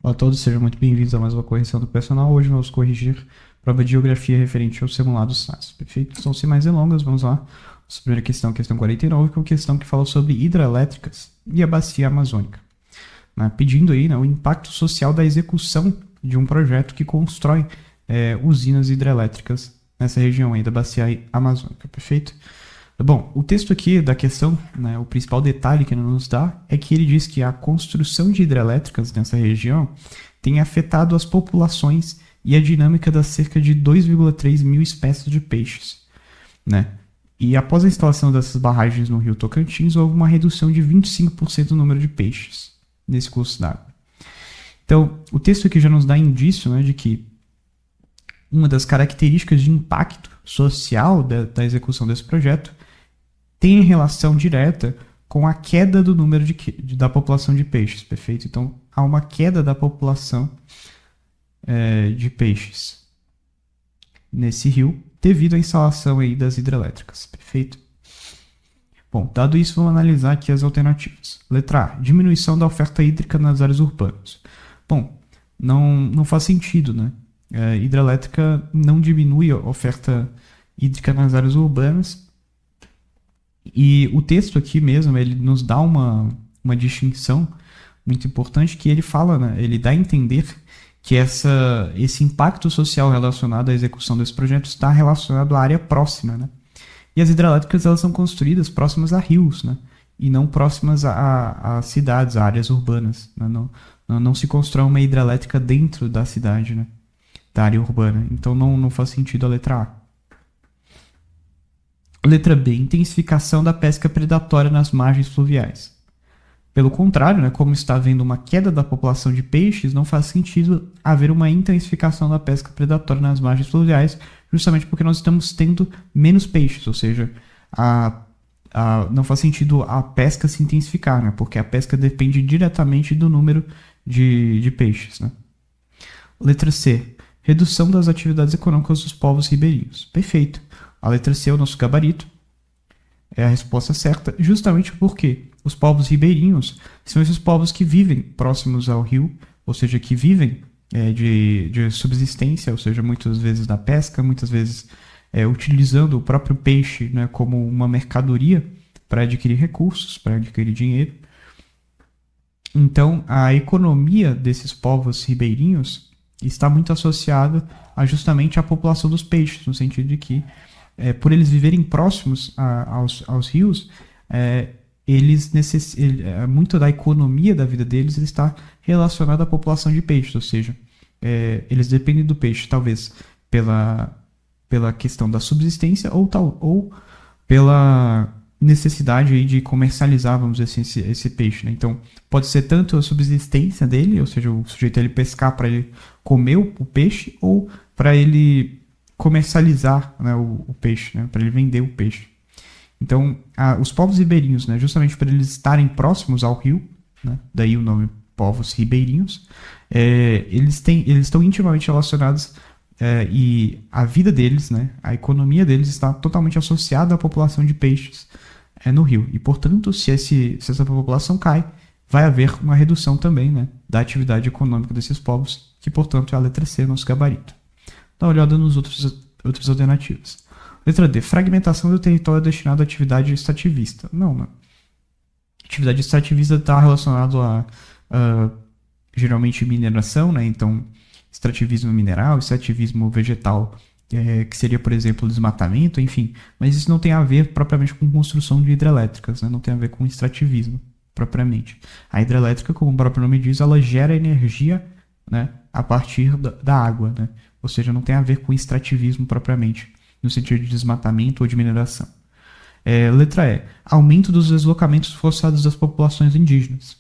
Olá a todos, sejam muito bem-vindos a mais uma correção do personal. Hoje vamos corrigir prova de geografia referente ao simulado SAS. Perfeito? Então, sem mais delongas, vamos lá. Nossa primeira questão, questão 49, que é uma questão que fala sobre hidrelétricas e a bacia amazônica. Pedindo aí o impacto social da execução de um projeto que constrói usinas hidrelétricas nessa região aí da bacia amazônica. Perfeito? Bom, o texto aqui da questão, o principal detalhe que ele nos dá é que ele diz que a construção de hidrelétricas nessa região tem afetado as populações e a dinâmica das cerca de 2,3 mil espécies de peixes, E após a instalação dessas barragens no rio Tocantins, houve uma redução de 25% no número de peixes nesse curso d'água. Então, o texto aqui já nos dá indício de que uma das características de impacto social da execução desse projeto tem relação direta com a queda do número da população de peixes, perfeito? Então, há uma queda da população de peixes nesse rio devido à instalação aí das hidrelétricas, perfeito? Bom, dado isso, vamos analisar aqui as alternativas. Letra A, diminuição da oferta hídrica nas áreas urbanas. Bom, não faz sentido, hidrelétrica não diminui a oferta hídrica nas áreas urbanas. E o texto aqui mesmo, ele nos dá uma distinção muito importante que ele fala, ele dá a entender que esse impacto social relacionado à execução desse projeto está relacionado à área próxima, E as hidrelétricas, elas são construídas próximas a rios, E não próximas a cidades, a áreas urbanas, Não se constrói uma hidrelétrica dentro da cidade, Da área urbana. Então não faz sentido a letra A. Letra B, intensificação da pesca predatória nas margens fluviais. Pelo contrário, como está havendo uma queda da população de peixes, não faz sentido haver uma intensificação da pesca predatória nas margens fluviais, justamente porque nós estamos tendo menos peixes, ou seja, não faz sentido a pesca se intensificar, porque a pesca depende diretamente do número de peixes. Letra C, redução das atividades econômicas dos povos ribeirinhos. Perfeito. A letra C é o nosso gabarito. É a resposta certa, justamente porque os povos ribeirinhos são esses povos que vivem próximos ao rio, ou seja, que vivem de subsistência, ou seja, muitas vezes da pesca, muitas vezes utilizando o próprio peixe como uma mercadoria para adquirir recursos, para adquirir dinheiro. Então, a economia desses povos ribeirinhos está muito associada justamente à população dos peixes, no sentido de que por eles viverem próximos aos rios, muito da economia da vida deles está relacionada à população de peixes, ou seja, eles dependem do peixe, talvez pela questão da subsistência ou pela necessidade aí de comercializar, vamos dizer assim, esse peixe. Então, pode ser tanto a subsistência dele, ou seja, o sujeito ele pescar para ele comer o peixe, ou para ele comercializar o peixe, para ele vender o peixe. Então, os povos ribeirinhos, justamente por eles estarem próximos ao rio, daí o nome povos ribeirinhos, eles estão intimamente relacionados e a vida deles, a economia deles está totalmente associada à população de peixes no rio. E, portanto, se essa população cai, vai haver uma redução também da atividade econômica desses povos, que, portanto, é a letra C, nosso gabarito. Dá uma olhada nos outras alternativas. Letra D, fragmentação do território destinado à atividade extrativista. Não. Atividade extrativista está relacionado a geralmente mineração, Então, extrativismo mineral, extrativismo vegetal, que seria, por exemplo, desmatamento, enfim. Mas isso não tem a ver propriamente com construção de hidrelétricas, Não tem a ver com extrativismo propriamente. A hidrelétrica, como o próprio nome diz, ela gera energia a partir da água, Ou seja, não tem a ver com extrativismo propriamente, no sentido de desmatamento ou de mineração. Letra E, aumento dos deslocamentos forçados das populações indígenas.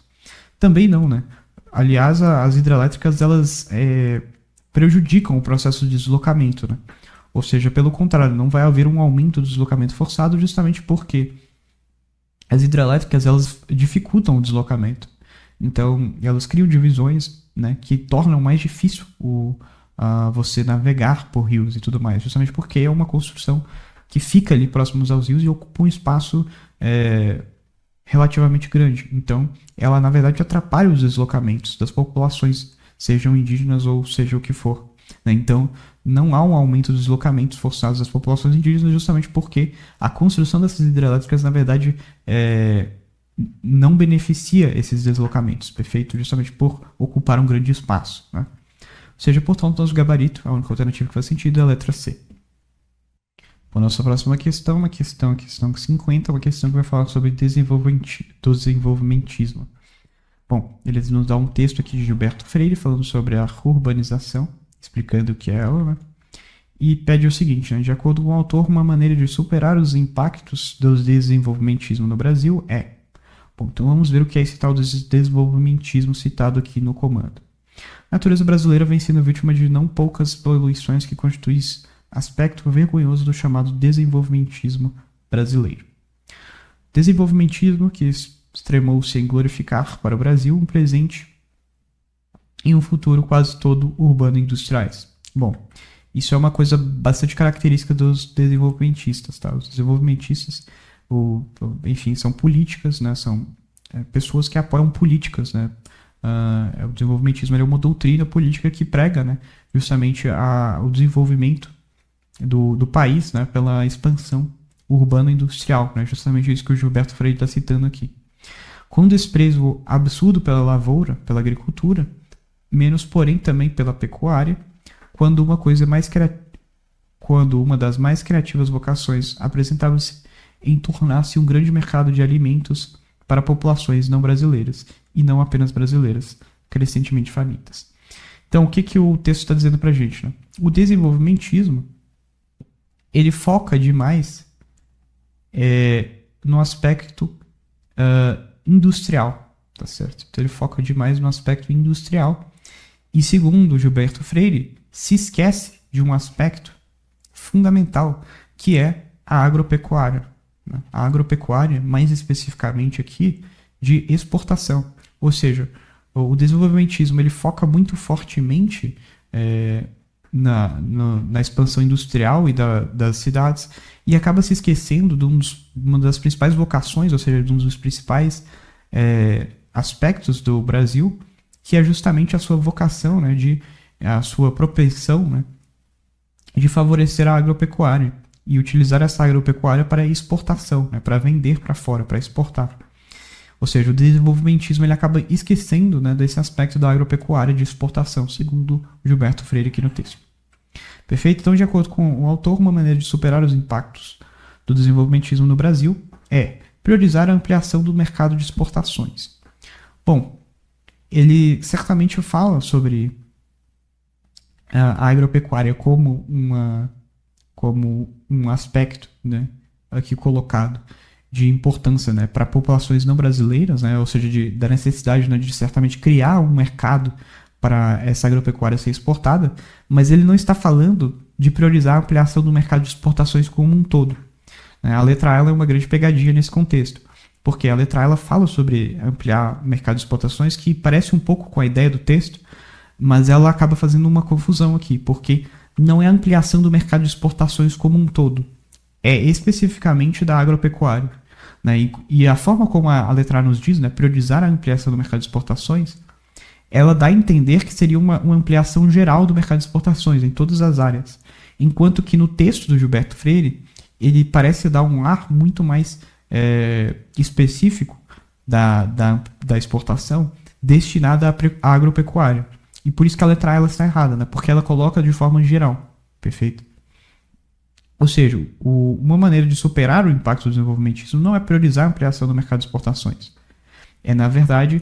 Também não, Aliás, as hidrelétricas, elas prejudicam o processo de deslocamento, Ou seja, pelo contrário, não vai haver um aumento do deslocamento forçado justamente porque as hidrelétricas, elas dificultam o deslocamento. Então, elas criam divisões, que tornam mais difícil você navegar por rios e tudo mais, justamente porque é uma construção que fica ali próximos aos rios e ocupa um espaço relativamente grande. Então, ela, na verdade, atrapalha os deslocamentos das populações sejam indígenas ou seja o que for. Né? Então, não há um aumento dos deslocamentos forçados das populações indígenas justamente porque a construção dessas hidrelétricas, na verdade, não beneficia esses deslocamentos, perfeito? Justamente por ocupar um grande espaço. Né? Ou seja, portanto, nosso gabarito, a única alternativa que faz sentido é a letra C. A nossa próxima questão, a questão 50, uma questão que vai falar sobre desenvolvimentismo. Bom, eles nos dão um texto aqui de Gilberto Freire falando sobre a urbanização, explicando o que é ela, né? E pede o seguinte, né? De acordo com o autor, uma maneira de superar os impactos do desenvolvimentismo no Brasil é... Bom, então vamos ver o que é esse tal desenvolvimentismo citado aqui no comando. A natureza brasileira vem sendo vítima de não poucas poluições que constituem aspecto vergonhoso do chamado desenvolvimentismo brasileiro. Desenvolvimentismo que extremou-se em glorificar para o Brasil um presente e um futuro quase todo urbano e industriais. Bom, isso é uma coisa bastante característica dos desenvolvimentistas, tá? Os desenvolvimentistas, enfim, são políticas, né? São pessoas que apoiam políticas, né? O desenvolvimentismo é uma doutrina política que prega, né? Justamente o desenvolvimento do país, né, pela expansão urbano-industrial, né, justamente isso que o Gilberto Freire está citando aqui. Com desprezo absurdo pela lavoura, pela agricultura, menos porém também pela pecuária, quando uma das mais criativas vocações apresentava-se em tornar-se um grande mercado de alimentos para populações não brasileiras, e não apenas brasileiras, crescentemente famintas. Então, o que o texto está dizendo para a gente? Né? O desenvolvimentismo ele foca demais no aspecto industrial, tá certo? Então ele foca demais no aspecto industrial e, segundo Gilberto Freire, se esquece de um aspecto fundamental, que é a agropecuária. Né? A agropecuária, mais especificamente aqui, de exportação. Ou seja, o desenvolvimentismo ele foca muito fortemente na expansão industrial e das cidades e acaba se esquecendo de uma das principais vocações, ou seja, de um dos principais aspectos do Brasil, que é justamente a sua vocação, né, a sua propensão, né, de favorecer a agropecuária e utilizar essa agropecuária para exportação, né, para vender para fora, para exportar. Ou seja, o desenvolvimentismo ele acaba esquecendo, né, desse aspecto da agropecuária de exportação, segundo Gilberto Freire aqui no texto. Perfeito? Então, de acordo com o autor, uma maneira de superar os impactos do desenvolvimentismo no Brasil é priorizar a ampliação do mercado de exportações. Bom, ele certamente fala sobre a agropecuária como um aspecto, né, aqui colocado de importância, né, para populações não brasileiras, né, ou seja, da necessidade, né, de certamente criar um mercado para essa agropecuária ser exportada, mas ele não está falando de priorizar a ampliação do mercado de exportações como um todo. A letra A ela é uma grande pegadinha nesse contexto, porque a letra A ela fala sobre ampliar o mercado de exportações, que parece um pouco com a ideia do texto, mas ela acaba fazendo uma confusão aqui, porque não é a ampliação do mercado de exportações como um todo, é especificamente da agropecuária. Né? E a forma como a letra A nos diz, né, priorizar a ampliação do mercado de exportações, ela dá a entender que seria uma ampliação geral do mercado de exportações em todas as áreas. Enquanto que no texto do Gilberto Freire, ele parece dar um ar muito mais específico da exportação destinada à agropecuária. E por isso que a letra A ela está errada, né? Porque ela coloca de forma geral. Perfeito? Ou seja, uma maneira de superar o impacto do desenvolvimentismo não é priorizar a ampliação do mercado de exportações. É, na verdade,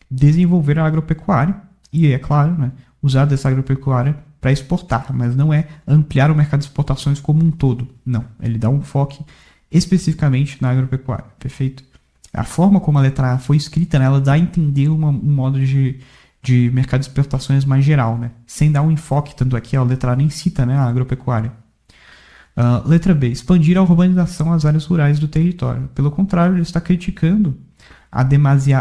desenvolver a agropecuária e, é claro, né, usar dessa agropecuária para exportar, mas não é ampliar o mercado de exportações como um todo. Não, ele dá um foco especificamente na agropecuária, perfeito? A forma como a letra A foi escrita, né, ela dá a entender um modo de mercado de exportações mais geral, né, sem dar um enfoque, tanto aqui a letra A nem cita, né, a agropecuária. Letra B, expandir a urbanização às áreas rurais do território. Pelo contrário, ele está criticando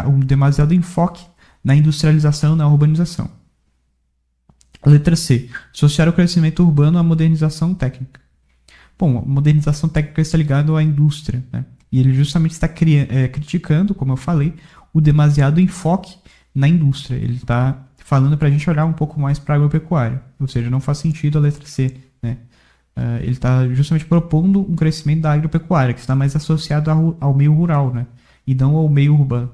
um demasiado enfoque na industrialização e na urbanização. Letra C, associar o crescimento urbano à modernização técnica. Bom, a modernização técnica está ligada à indústria, né? E ele justamente está criticando, como eu falei, o demasiado enfoque na indústria. Ele está falando para a gente olhar um pouco mais para a agropecuária. Ou seja, não faz sentido a letra C, né? Ele está justamente propondo um crescimento da agropecuária, que está mais associado ao meio rural, né? E não ao meio urbano.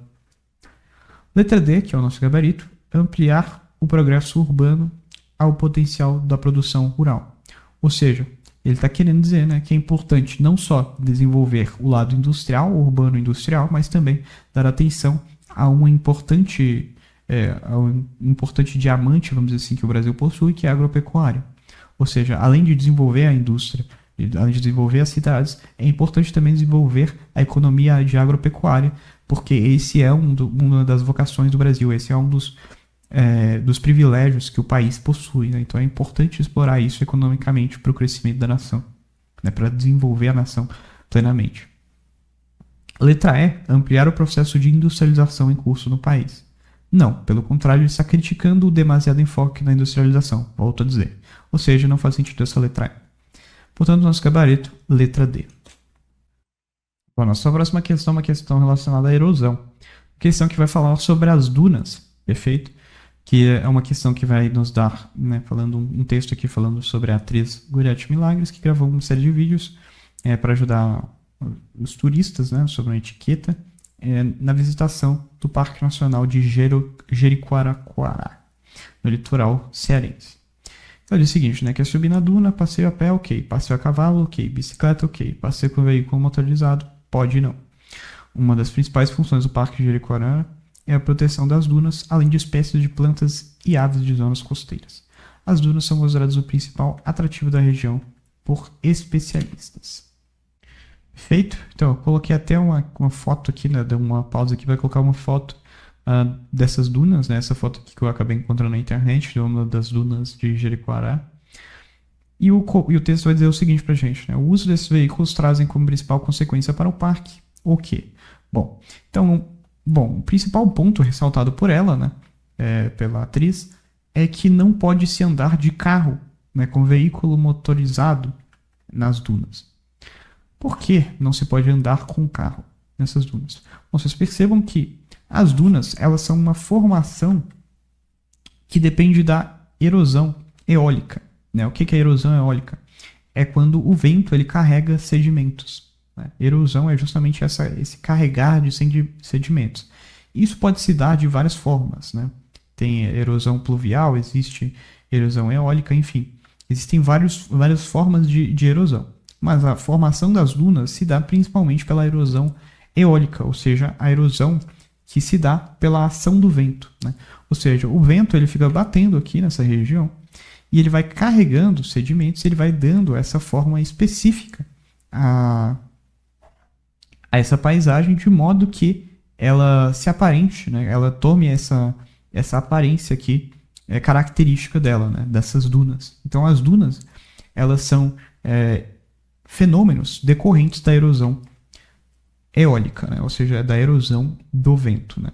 Letra D, que é o nosso gabarito, ampliar o progresso urbano ao potencial da produção rural. Ou seja, ele está querendo dizer, né, que é importante não só desenvolver o lado industrial, urbano industrial, mas também dar atenção a um importante diamante, vamos dizer assim, que o Brasil possui, que é a agropecuária. Ou seja, além de desenvolver a indústria, além de desenvolver as cidades, é importante também desenvolver a economia de agropecuária, porque esse é uma das vocações do Brasil, esse é um dos privilégios que o país possui, né? Então é importante explorar isso economicamente para o crescimento da nação, né? Para desenvolver a nação plenamente. Letra E, ampliar o processo de industrialização em curso no país. Não, pelo contrário, ele está criticando o demasiado enfoque na industrialização, volto a dizer. Ou seja, não faz sentido essa letra E. Portanto, nosso gabarito, letra D. Bom, nossa próxima questão é uma questão relacionada à erosão. Questão que vai falar sobre as dunas, perfeito? Que é uma questão que vai nos dar, né, falando um texto aqui falando sobre a atriz Gorete Milagres, que gravou uma série de vídeos para ajudar os turistas, né, sobre a etiqueta, na visitação do Parque Nacional de Jericoacoara, no litoral cearense. Então diz o seguinte, né, que é subir na duna, passeio a pé, ok, passeio a cavalo, ok, bicicleta, ok, passeio com veículo motorizado, pode não. Uma das principais funções do Parque de Jericoacoara é a proteção das dunas, além de espécies de plantas e aves de zonas costeiras. As dunas são consideradas o principal atrativo da região por especialistas. Perfeito? Então, eu coloquei até uma foto aqui, né? Deu uma pausa aqui, vai colocar uma foto dessas dunas, né? Essa foto aqui que eu acabei encontrando na internet, de uma das dunas de Jericoacoara. E o texto vai dizer o seguinte pra gente, né? O uso desses veículos trazem como principal consequência para o parque o quê? Bom, o principal ponto ressaltado por ela, né? Pela atriz, é que não pode se andar de carro, né? Com veículo motorizado nas dunas. Por que não se pode andar com carro nessas dunas? Bom, vocês percebam que as dunas, elas são uma formação que depende da erosão eólica, né? O que é erosão eólica? É quando o vento ele carrega sedimentos, né? Erosão é justamente esse carregar de sedimentos. Isso pode se dar de várias formas, né? Tem erosão pluvial, existe erosão eólica, enfim. Existem várias formas de erosão. Mas a formação das dunas se dá principalmente pela erosão eólica, ou seja, a erosão que se dá pela ação do vento, né? Ou seja, o vento ele fica batendo aqui nessa região e ele vai carregando sedimentos, ele vai dando essa forma específica a essa paisagem de modo que ela se aparente, né? Ela tome essa aparência aqui característica dela, né? Dessas dunas. Então as dunas elas são fenômenos decorrentes da erosão eólica, né? Ou seja, da erosão do vento, né?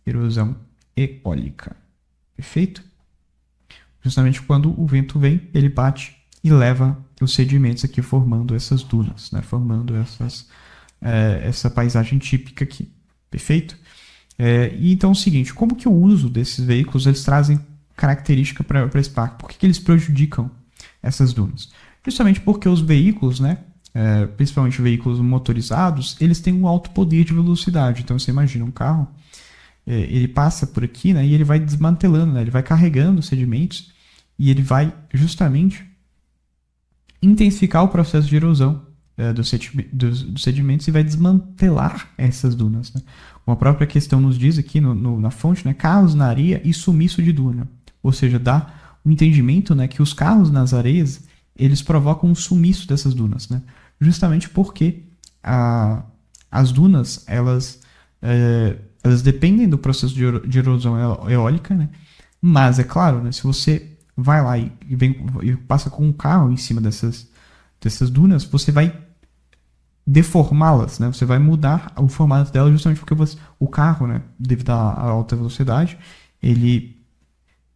Erosão eólica. Perfeito? Justamente quando o vento vem, ele bate e leva os sedimentos aqui formando essas dunas, né? Formando essa paisagem típica aqui. Perfeito? E então é o seguinte, como que o uso desses veículos eles trazem característica para esse parque? Por que eles prejudicam essas dunas? Justamente porque os veículos, né, principalmente veículos motorizados, eles têm um alto poder de velocidade. Então você imagina um carro, ele passa por aqui, né, e ele vai desmantelando, né, ele vai carregando sedimentos e ele vai justamente intensificar o processo de erosão dos sedimentos e vai desmantelar essas dunas, né? Como a própria questão nos diz aqui na fonte, né, carros na areia e sumiço de duna. Ou seja, dá um entendimento, né, que os carros nas areias eles provocam um sumiço dessas dunas, né? Justamente porque as dunas elas dependem do processo de erosão eólica, né? Mas é claro, né, se você vai lá e passa com um carro em cima dessas dunas, você vai deformá-las, né? Você vai mudar o formato delas justamente porque o carro, né, devido à alta velocidade, ele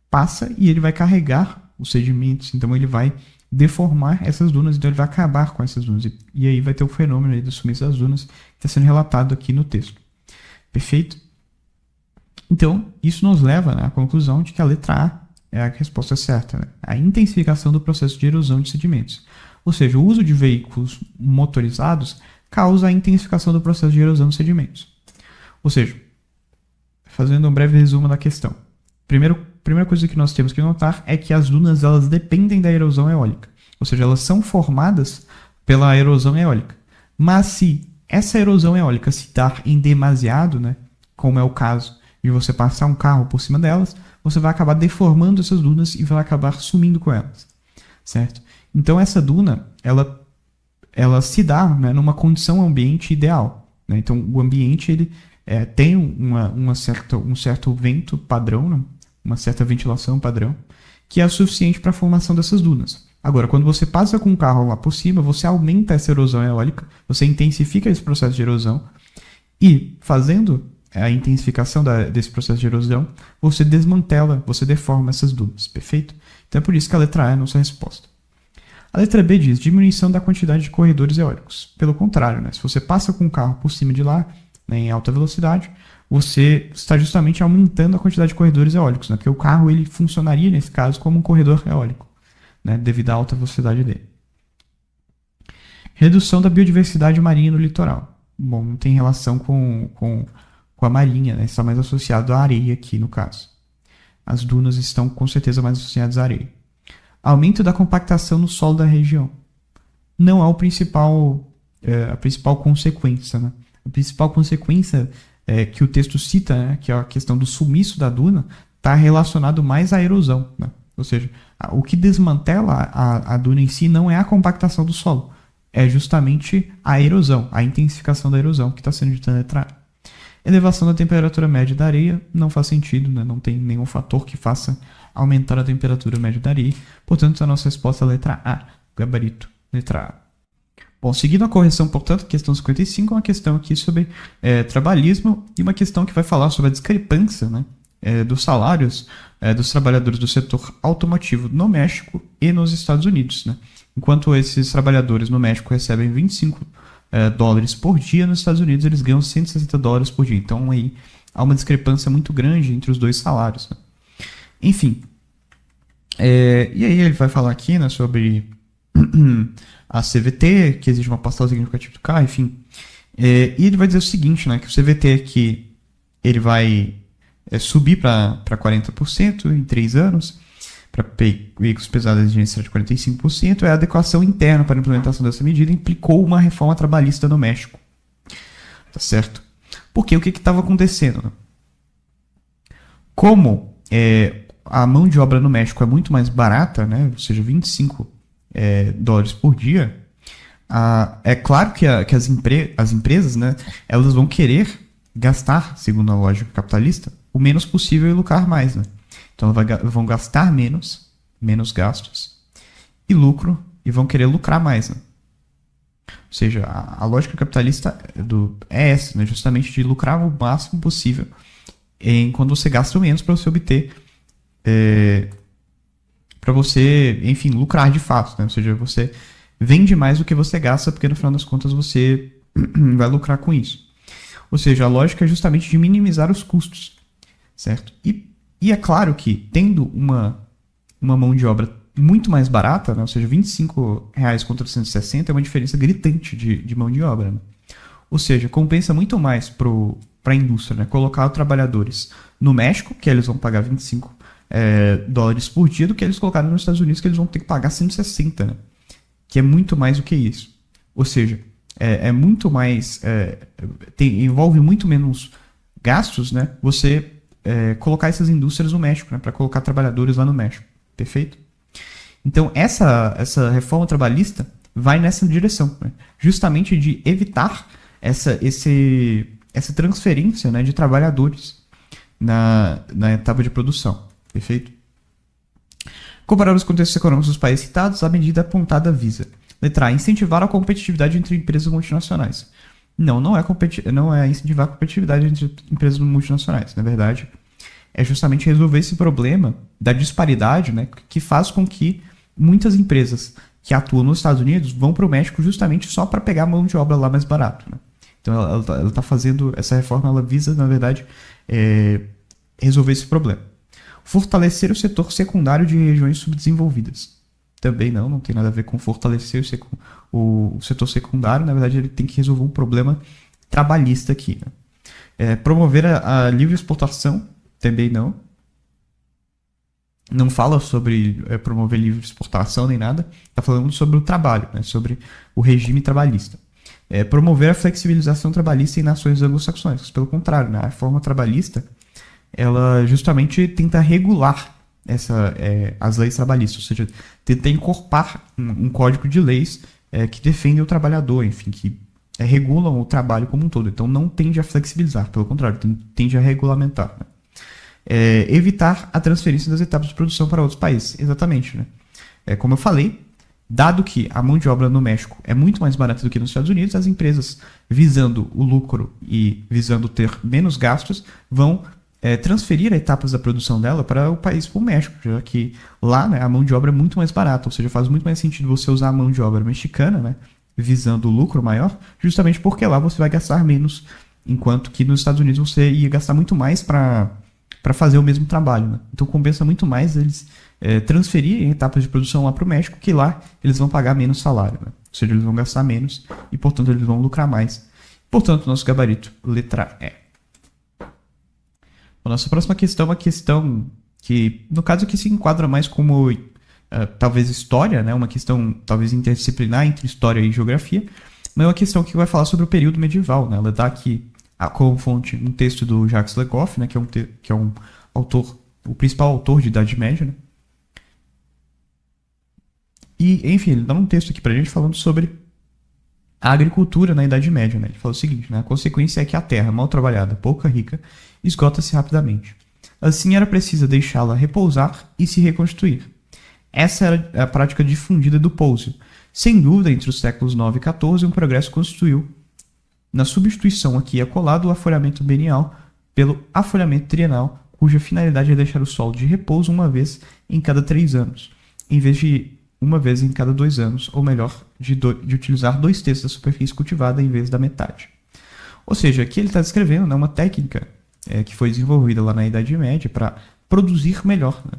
passa e ele vai carregar os sedimentos, então ele vai deformar essas dunas, então ele vai acabar com essas dunas. E aí vai ter o fenômeno aí do sumiço das dunas que está sendo relatado aqui no texto. Perfeito? Então, isso nos leva, né, à conclusão de que a letra A é a resposta certa, né? A intensificação do processo de erosão de sedimentos. Ou seja, o uso de veículos motorizados causa a intensificação do processo de erosão de sedimentos. Ou seja, fazendo um breve resumo da questão. Primeira coisa que nós temos que notar é que as dunas elas dependem da erosão eólica. Ou seja, elas são formadas pela erosão eólica. Mas se essa erosão eólica se dar em demasiado, né, como é o caso de você passar um carro por cima delas, você vai acabar deformando essas dunas e vai acabar sumindo com elas, certo? Então essa duna, ela se dá, né, numa condição ambiente ideal, né? Então o ambiente ele tem um certo vento padrão, né? Uma certa ventilação padrão, que é suficiente para a formação dessas dunas. Agora, quando você passa com um carro lá por cima, você aumenta essa erosão eólica, você intensifica esse processo de erosão e, fazendo a intensificação desse processo de erosão, você desmantela, você deforma essas dunas, perfeito? Então é por isso que a letra A é a nossa resposta. A letra B diz diminuição da quantidade de corredores eólicos. Pelo contrário, né? Se você passa com um carro por cima de lá, né, em alta velocidade, você está justamente aumentando a quantidade de corredores eólicos, né? Porque o carro ele funcionaria, nesse caso, como um corredor eólico, né, devido à alta velocidade dele. Redução da biodiversidade marinha no litoral. Bom, não tem relação com a marinha, né? Está mais associado à areia aqui, no caso. As dunas estão, com certeza, mais associadas à areia. Aumento da compactação no solo da região. Não é a principal consequência, né? A principal consequência que o texto cita, né, que é a questão do sumiço da duna, está relacionado mais à erosão, né? Ou seja, o que desmantela a duna em si não é a compactação do solo, é justamente a erosão, a intensificação da erosão que está sendo dita na letra A. Elevação da temperatura média da areia não faz sentido, né? Não tem nenhum fator que faça aumentar a temperatura média da areia. Portanto, a nossa resposta é a letra A, gabarito, letra A. Bom, seguindo a correção, portanto, questão 55 é uma questão aqui sobre trabalhismo e uma questão que vai falar sobre a discrepância, né, dos salários dos trabalhadores do setor automotivo no México e nos Estados Unidos, né? Enquanto esses trabalhadores no México recebem 25 dólares por dia, nos Estados Unidos eles ganham 160 dólares por dia. Então aí há uma discrepância muito grande entre os dois salários, né? Enfim, e aí ele vai falar aqui, né, sobre a CVT, que exige uma parcela significativa do carro, enfim. E ele vai dizer o seguinte, né, que o CVT aqui ele vai subir para 40% em 3 anos, para veículos pesados de exigência de 45%, a adequação interna para a implementação dessa medida implicou uma reforma trabalhista no México. Tá certo? Porque o que estava acontecendo? Né? Como a mão de obra no México é muito mais barata, né, ou seja, 25 dólares por dia, é claro que as empresas, né, elas vão querer gastar, segundo a lógica capitalista, o menos possível e lucrar mais, né? Então vão gastar menos gastos e lucro, e vão querer lucrar mais, né? Ou seja, a lógica capitalista é essa, né? Justamente de lucrar o máximo possível quando você gasta menos para você obter, para você, enfim, lucrar de fato, né? Ou seja, você vende mais do que você gasta, porque no final das contas você vai lucrar com isso. Ou seja, a lógica é justamente de minimizar os custos, certo? E é claro que, tendo uma mão de obra muito mais barata, né? Ou seja, R$25 contra 160 é uma diferença gritante de mão de obra, né? Ou seja, compensa muito mais para a indústria, né, colocar os trabalhadores no México, que eles vão pagar 25 dólares por dia, do que eles colocarem nos Estados Unidos, que eles vão ter que pagar 160, né? Que é muito mais do que isso. Ou seja, é muito mais... envolve muito menos gastos, né? Você colocar essas indústrias no México, né? Para colocar trabalhadores lá no México. Perfeito? Então, essa reforma trabalhista vai nessa direção, né? Justamente de evitar essa transferência, né, de trabalhadores na etapa de produção. Perfeito? Comparar os contextos econômicos dos países citados, a medida apontada visa: letra A, incentivar a competitividade entre empresas multinacionais. Não é incentivar a competitividade entre empresas multinacionais. Na verdade, é justamente resolver esse problema da disparidade, né, que faz com que muitas empresas que atuam nos Estados Unidos vão para o México justamente só para pegar a mão de obra lá mais barato, né? Então ela está fazendo essa reforma, ela visa, na verdade, resolver esse problema. Fortalecer o setor secundário de regiões subdesenvolvidas. Também não tem nada a ver com fortalecer o setor secundário. Na verdade, ele tem que resolver um problema trabalhista aqui. Né? Promover a livre exportação. Também não. Não fala sobre promover livre exportação nem nada. Está falando sobre o trabalho, né? Sobre o regime trabalhista. Promover a flexibilização trabalhista em nações anglo-saxônicas. Pelo contrário, né? A reforma trabalhista ela justamente tenta regular as leis trabalhistas, ou seja, tenta incorporar um código de leis que defendem o trabalhador, enfim, que regulam o trabalho como um todo. Então não tende a flexibilizar, pelo contrário, tende a regulamentar. Né? Evitar a transferência das etapas de produção para outros países. Exatamente. Né? Como eu falei, dado que a mão de obra no México é muito mais barata do que nos Estados Unidos, as empresas, visando o lucro e visando ter menos gastos, vão transferir etapas da produção dela para o país, para o México, já que lá, né, a mão de obra é muito mais barata, ou seja, faz muito mais sentido você usar a mão de obra mexicana, né, visando o lucro maior, justamente porque lá você vai gastar menos, enquanto que nos Estados Unidos você ia gastar muito mais para fazer o mesmo trabalho. Né? Então compensa muito mais eles transferirem etapas de produção lá para o México, que lá eles vão pagar menos salário, né? Ou seja, eles vão gastar menos e, portanto, eles vão lucrar mais. Portanto, nosso gabarito, letra E. A nossa próxima questão é uma questão que, no caso aqui, se enquadra mais como talvez história, né? Uma questão talvez interdisciplinar entre história e geografia, mas é uma questão que vai falar sobre o período medieval. Né? Ela dá aqui como fonte um texto do Jacques Le Goff, né? que é um autor, o principal autor de Idade Média. Né? E, enfim, ele dá um texto aqui pra gente falando sobre a agricultura na Idade Média. Né? Ele fala o seguinte, né? A consequência é que a terra, mal trabalhada, pouca rica, esgota-se rapidamente. Assim era preciso deixá-la repousar e se reconstruir. Essa era a prática difundida do pouso. Sem dúvida, entre os séculos 9 e 14, um progresso constituiu na substituição aqui e acolá do afolhamento bienal pelo afolhamento trienal, cuja finalidade é deixar o solo de repouso uma vez em cada 3 anos, em vez de uma vez em cada 2 anos, ou melhor, de utilizar 2/3 da superfície cultivada em vez da metade. Ou seja, aqui ele está descrevendo, né, uma técnica que foi desenvolvida lá na Idade Média para produzir melhor. Né?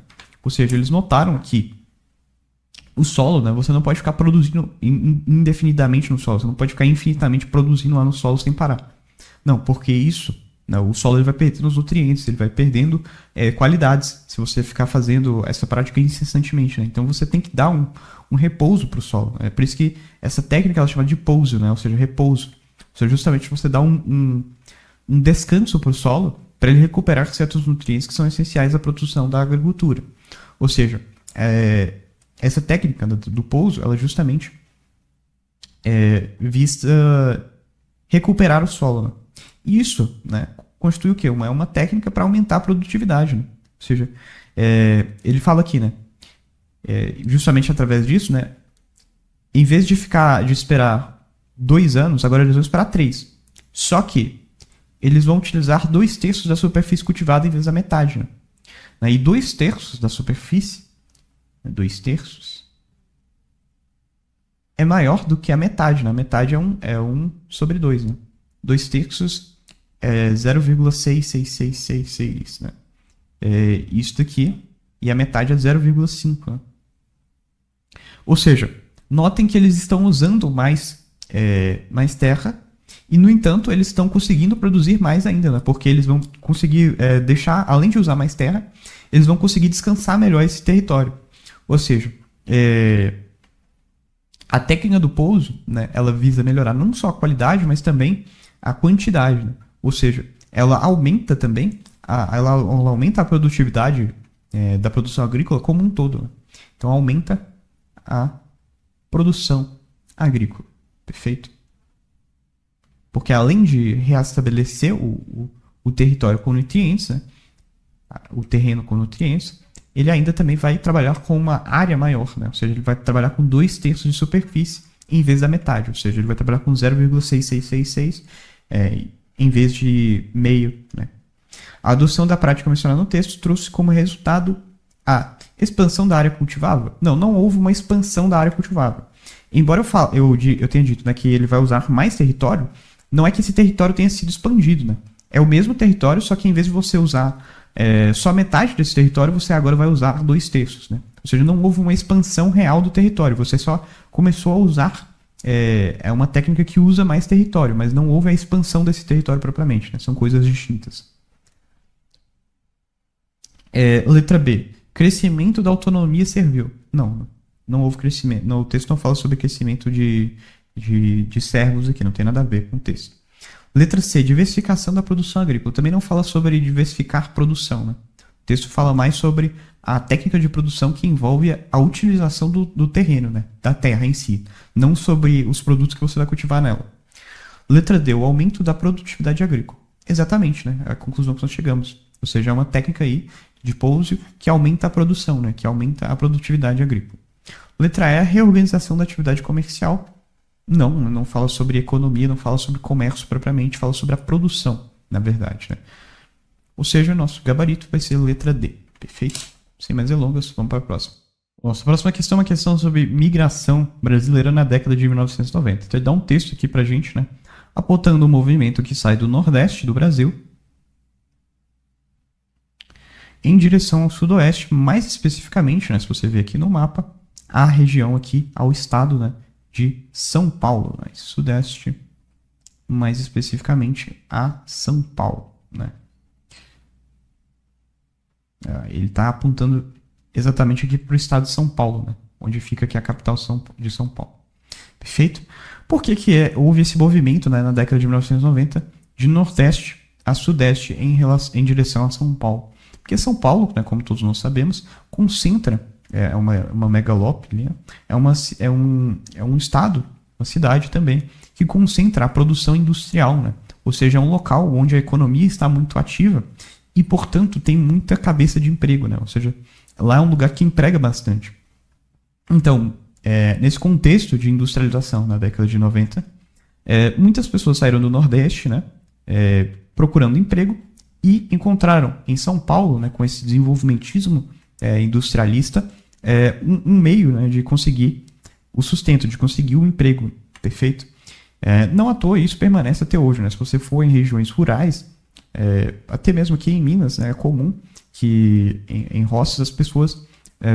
Ou seja, eles notaram que o solo, né, você não pode ficar produzindo indefinidamente no solo, você não pode ficar infinitamente produzindo lá no solo sem parar. Não, porque isso, né, o solo ele vai perdendo os nutrientes, ele vai perdendo qualidades se você ficar fazendo essa prática incessantemente. Né? Então você tem que dar um repouso para o solo. É por isso que essa técnica ela chama de pouso, né? Ou seja, repouso. Ou seja, justamente você dá um descanso para o solo para ele recuperar certos nutrientes que são essenciais à produção da agricultura. Ou seja, essa técnica do pouso, ela justamente visa recuperar o solo. Né? Isso, né, constitui o quê? Uma técnica para aumentar a produtividade. Né? Ou seja, ele fala aqui, né, justamente através disso, né, em vez de esperar 2 anos, agora eles vão esperar 3. Só que eles vão utilizar 2/3 da superfície cultivada em vez da metade. Né? E 2/3 da superfície, 2/3, é maior do que a metade. Né? A metade é 1/2. Né? 2/3 é 0,66666. Né? Isso daqui. E a metade é 0,5. Né? Ou seja, notem que eles estão usando mais terra. E, no entanto, eles estão conseguindo produzir mais ainda, né? Porque eles vão conseguir deixar, além de usar mais terra, eles vão conseguir descansar melhor esse território. Ou seja, a técnica do pouso, né, ela visa melhorar não só a qualidade, mas também a quantidade. Né? Ou seja, ela aumenta também, ela aumenta a produtividade da produção agrícola como um todo. Né? Então, aumenta a produção agrícola. Perfeito? Porque além de reestabelecer o território com nutrientes, né, o terreno com nutrientes, ele ainda também vai trabalhar com uma área maior. Né? Ou seja, ele vai trabalhar com 2/3 de superfície em vez da metade. Ou seja, ele vai trabalhar com 0,6666 em vez de meio. Né? A adoção da prática mencionada no texto trouxe como resultado a expansão da área cultivável? Não houve uma expansão da área cultivável. Embora eu tenha dito, né, que ele vai usar mais território, não é que esse território tenha sido expandido. Né? É o mesmo território, só que em vez de você usar só metade desse território você agora vai usar 2/3, né? Ou seja, não houve uma expansão real do território, você só começou a usar, é uma técnica que usa mais território, mas não houve a expansão desse território propriamente, né? São coisas distintas. Letra B. Crescimento da autonomia servil. Não houve crescimento. O texto não fala sobre crescimento de servos aqui, não tem nada a ver com o texto. Letra C. Diversificação da produção agrícola. Também não fala sobre diversificar produção, né? O texto fala mais sobre a técnica de produção que envolve a utilização do terreno, né? Da terra em si. Não sobre os produtos que você vai cultivar nela. Letra D. O aumento da produtividade agrícola. Exatamente, né? A conclusão que nós chegamos. Ou seja, é uma técnica aí de pouso que aumenta a produção, né? Que aumenta a produtividade agrícola. Letra E. A reorganização da atividade comercial. Não fala sobre economia, não fala sobre comércio propriamente, fala sobre a produção, na verdade, né? Ou seja, nosso gabarito vai ser letra D. Perfeito? Sem mais delongas, vamos para a próxima. Nossa próxima questão é uma questão sobre migração brasileira na década de 1990. Então ele dá um texto aqui pra gente, né? Apontando um movimento que sai do Nordeste do Brasil em direção ao Sudoeste, mais especificamente, né? Se você ver aqui no mapa, a região aqui, ao estado, né? De São Paulo, né? Sudeste, mais especificamente a São Paulo, né? Ele está apontando exatamente aqui para o estado de São Paulo, né? Onde fica aqui a capital de São Paulo. Perfeito? Por que houve esse movimento, né, na década de 1990 de Nordeste a Sudeste em direção a São Paulo? Porque São Paulo, né, como todos nós sabemos, concentra, é uma megalópole, né? é um estado, uma cidade também, que concentra a produção industrial, né? Ou seja, é um local onde a economia está muito ativa e, portanto, tem muita cabeça de emprego, né? Ou seja, lá é um lugar que emprega bastante. Então, nesse contexto de industrialização na década de 90, muitas pessoas saíram do Nordeste, né, procurando emprego e encontraram em São Paulo, né, com esse desenvolvimentismo industrialista, um meio, né, de conseguir o sustento, de conseguir o emprego. Perfeito? Não à toa isso permanece até hoje, né? Se você for em regiões rurais, até mesmo aqui em Minas, né, é comum que em roças as pessoas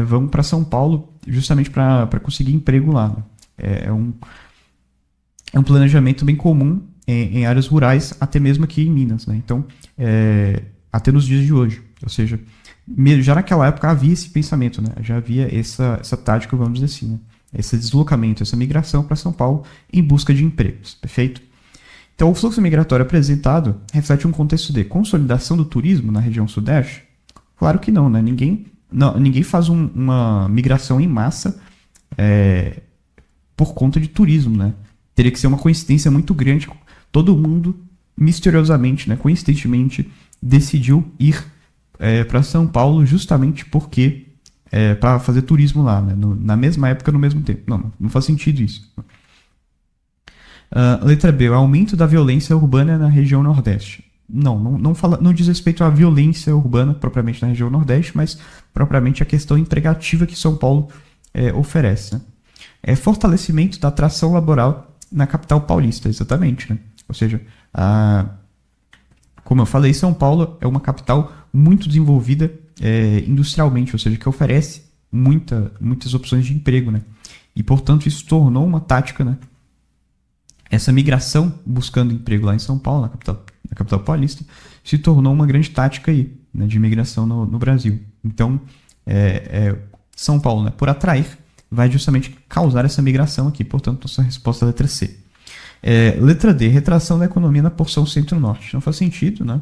vão para São Paulo justamente para conseguir emprego lá, né? É um planejamento bem comum em áreas rurais, até mesmo aqui em Minas, né? Então, até nos dias de hoje. Ou seja, já naquela época havia esse pensamento, né? Já havia essa tática, vamos dizer assim, né? Esse deslocamento, essa migração para São Paulo em busca de empregos. Perfeito? Então, o fluxo migratório apresentado reflete um contexto de consolidação do turismo na região sudeste? Claro que não, né? Ninguém faz uma migração em massa por conta de turismo, né? Teria que ser uma coincidência muito grande. Todo mundo, misteriosamente, né, coincidentemente, decidiu ir para São Paulo justamente porque para fazer turismo lá, né? Na mesma época, no mesmo tempo. Não faz sentido isso. Letra B. O aumento da violência urbana na região Nordeste. Não diz respeito à violência urbana propriamente na região Nordeste, mas propriamente a questão empregativa que São Paulo oferece, né? Fortalecimento da atração laboral na capital paulista, exatamente, né? Ou seja, como eu falei, São Paulo é uma capital muito desenvolvida industrialmente, ou seja, que oferece muitas opções de emprego, né? E, portanto, isso tornou uma tática, né? Essa migração buscando emprego lá em São Paulo, na capital paulista, se tornou uma grande tática aí, né, de migração no Brasil. Então, São Paulo, né, por atrair, vai justamente causar essa migração aqui. Portanto, nossa resposta é a letra C. Letra D. Retração da economia na porção centro-norte. Não faz sentido, né?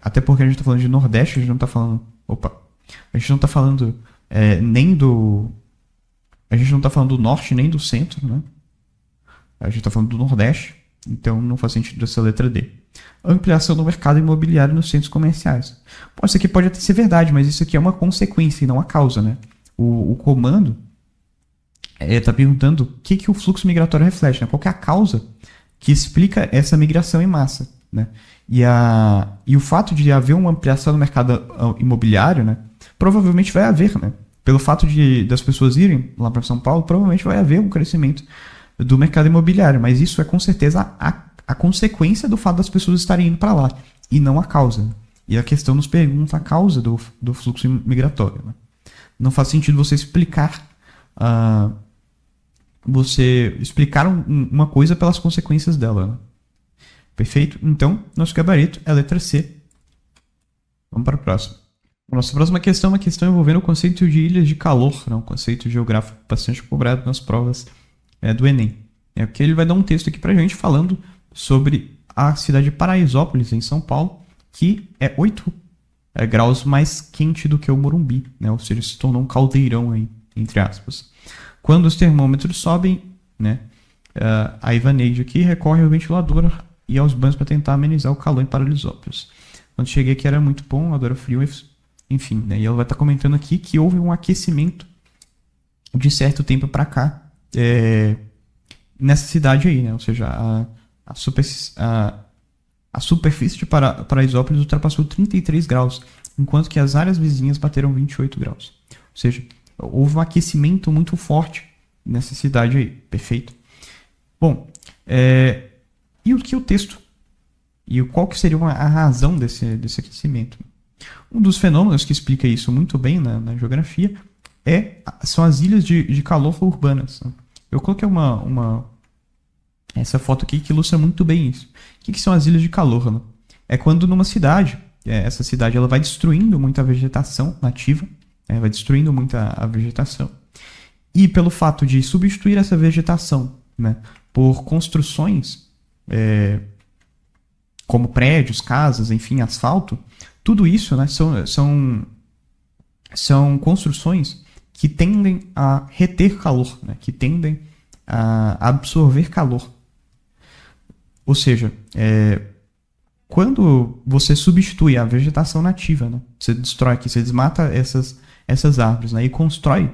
Até porque a gente está falando de Nordeste, a gente não está falando... A gente não está falando nem do... A gente não está falando do Norte nem do Centro, né? A gente está falando do Nordeste, então não faz sentido essa letra D. Ampliação do mercado imobiliário nos centros comerciais. Isso aqui pode até ser verdade, mas isso aqui é uma consequência e não a causa, né? O comando está perguntando o que o fluxo migratório reflete, né? Qual que é a causa que explica essa migração em massa, né? E o fato de haver uma ampliação do mercado imobiliário, né? Provavelmente vai haver, né? Pelo fato das pessoas irem lá para São Paulo, provavelmente vai haver um crescimento do mercado imobiliário, mas isso é com certeza a consequência do fato das pessoas estarem indo para lá, e não a causa. E a questão nos pergunta a causa do fluxo migratório. Né? Não faz sentido você explicar uma coisa pelas consequências dela. Né? Perfeito? Então, nosso gabarito é a letra C. Vamos para a próxima. Nossa próxima questão é uma questão envolvendo o conceito de ilhas de calor, né? Um conceito geográfico bastante cobrado nas provas do Enem. Porque ele vai dar um texto aqui pra gente falando sobre a cidade de Paraisópolis, em São Paulo, que é 8 graus mais quente do que o Morumbi, né? Ou seja, se tornou um caldeirão aí, entre aspas. Quando os termômetros sobem, né? A Ivaneide aqui recorre ao ventilador e aos banhos para tentar amenizar o calor em Paraisópolis. Quando cheguei aqui era muito bom, agora frio, enfim, né? E ela vai estar comentando aqui que houve um aquecimento de certo tempo para cá nessa cidade aí, né? Ou seja, a superfície de Paraisópolis ultrapassou 33 graus, enquanto que as áreas vizinhas bateram 28 graus. Ou seja, houve um aquecimento muito forte nessa cidade aí, perfeito? Bom, e o que o texto? E qual que seria a razão desse aquecimento? Um dos fenômenos que explica isso muito bem na geografia são as ilhas de calor urbanas. Né? Eu coloquei essa foto aqui que ilustra muito bem isso. O que são as ilhas de calor? Né? É quando numa cidade, essa cidade ela vai destruindo muita vegetação nativa, vai destruindo muita a vegetação, e pelo fato de substituir essa vegetação, né, por construções como prédios, casas, enfim, asfalto, tudo isso, né, são construções que tendem a reter calor, né, que tendem a absorver calor. Ou seja, quando você substitui a vegetação nativa, né, você destrói aqui, você desmata essas árvores, né, e constrói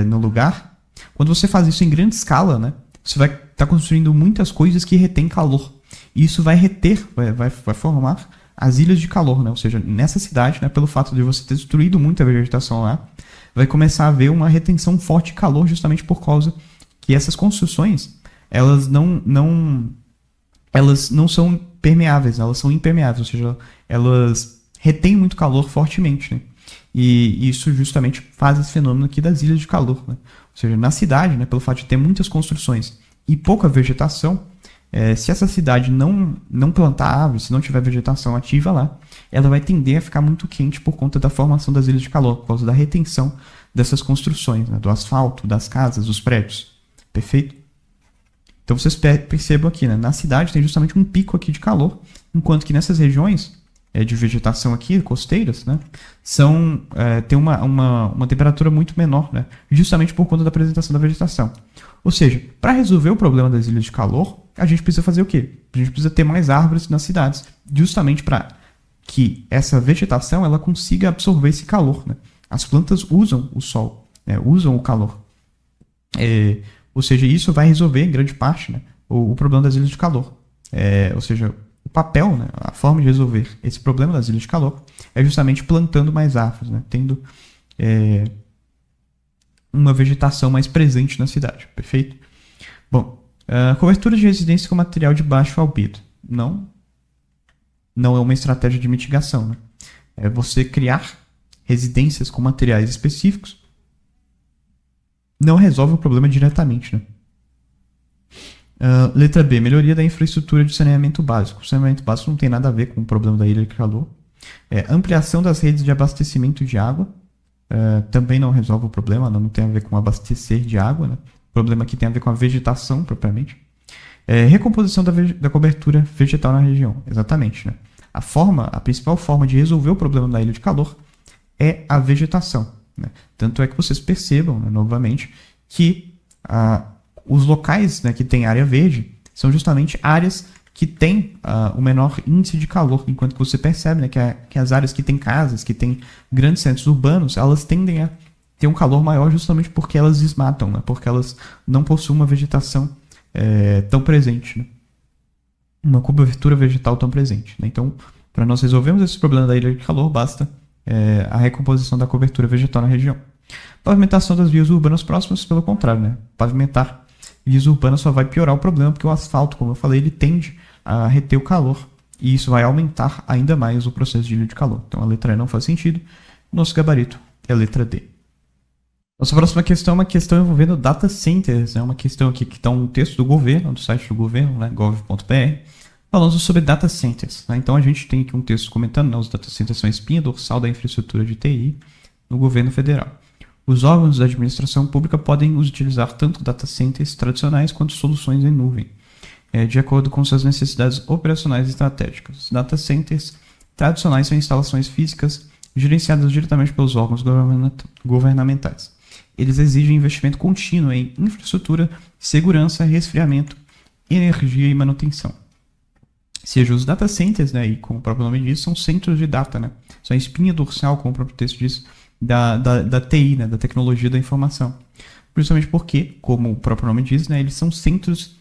no lugar, quando você faz isso em grande escala, né, você vai estar construindo muitas coisas que retêm calor. E isso vai reter, vai formar as ilhas de calor, né? Ou seja, nessa cidade, né, pelo fato de você ter destruído muita vegetação lá, vai começar a haver uma retenção forte de calor justamente por causa que essas construções, elas não são permeáveis, elas são impermeáveis, ou seja, elas retêm muito calor fortemente, né? E isso justamente faz esse fenômeno aqui das ilhas de calor, né? Ou seja, na cidade, né, pelo fato de ter muitas construções e pouca vegetação, se essa cidade não plantar árvores, se não tiver vegetação ativa lá, ela vai tender a ficar muito quente por conta da formação das ilhas de calor, por causa da retenção dessas construções, né, do asfalto, das casas, dos prédios. Perfeito? Então vocês percebam aqui, né, na cidade tem justamente um pico aqui de calor, enquanto que nessas regiões de vegetação aqui, costeiras, né, tem uma temperatura muito menor, né, justamente por conta da apresentação da vegetação. Ou seja, para resolver o problema das ilhas de calor, a gente precisa fazer o quê? A gente precisa ter mais árvores nas cidades, justamente para que essa vegetação ela consiga absorver esse calor. Né? As plantas usam o sol, né? Usam o calor. Ou seja, isso vai resolver, em grande parte, né, o problema das ilhas de calor. Ou seja, o papel, né, a forma de resolver esse problema das ilhas de calor é justamente plantando mais árvores, né, tendo uma vegetação mais presente na cidade. Perfeito? Bom, cobertura de residência com material de baixo albedo. Não é uma estratégia de mitigação. Né? É você criar residências com materiais específicos. Não resolve o problema diretamente. Né? Letra B. Melhoria da infraestrutura de saneamento básico. O saneamento básico não tem nada a ver com o problema da ilha de calor. Ampliação das redes de abastecimento de água. Também não resolve o problema, não tem a ver com abastecer de água. Né? O problema aqui tem a ver com a vegetação propriamente. Recomposição da cobertura vegetal na região. Exatamente. Né? A principal forma de resolver o problema da ilha de calor é a vegetação. Né? Tanto é que vocês percebam, né, novamente, que os locais, né, que têm área verde são justamente áreas que têm o menor índice de calor, enquanto que você percebe, né, que as áreas que têm casas, que têm grandes centros urbanos, elas tendem a ter um calor maior justamente porque elas desmatam, né, porque elas não possuem uma vegetação tão presente, né, uma cobertura vegetal tão presente. Né? Então, para nós resolvermos esse problema da ilha de calor, basta a recomposição da cobertura vegetal na região. Pavimentação das vias urbanas próximas, pelo contrário, né? Pavimentar vias urbanas só vai piorar o problema, porque o asfalto, como eu falei, ele tende a reter o calor e isso vai aumentar ainda mais o processo de ilha de calor. Então a letra E não faz sentido, nosso gabarito é a letra D. Nossa próxima questão é uma questão envolvendo data centers, é uma questão aqui que está um texto do governo, do site do governo, né, gov.br, falando sobre data centers. Né? Então a gente tem aqui um texto comentando, né, os data centers são a espinha dorsal da infraestrutura de TI no governo federal. Os órgãos da administração pública podem utilizar tanto data centers tradicionais quanto soluções em nuvem, de acordo com suas necessidades operacionais e estratégicas. Os data centers tradicionais são instalações físicas gerenciadas diretamente pelos órgãos governamentais. Eles exigem investimento contínuo em infraestrutura, segurança, resfriamento, energia e manutenção. Ou seja, os data centers, né, e como o próprio nome diz, são centros de data, né? São a espinha dorsal, como o próprio texto diz, da TI, né, da tecnologia da informação. Principalmente porque, como o próprio nome diz, né, eles são centros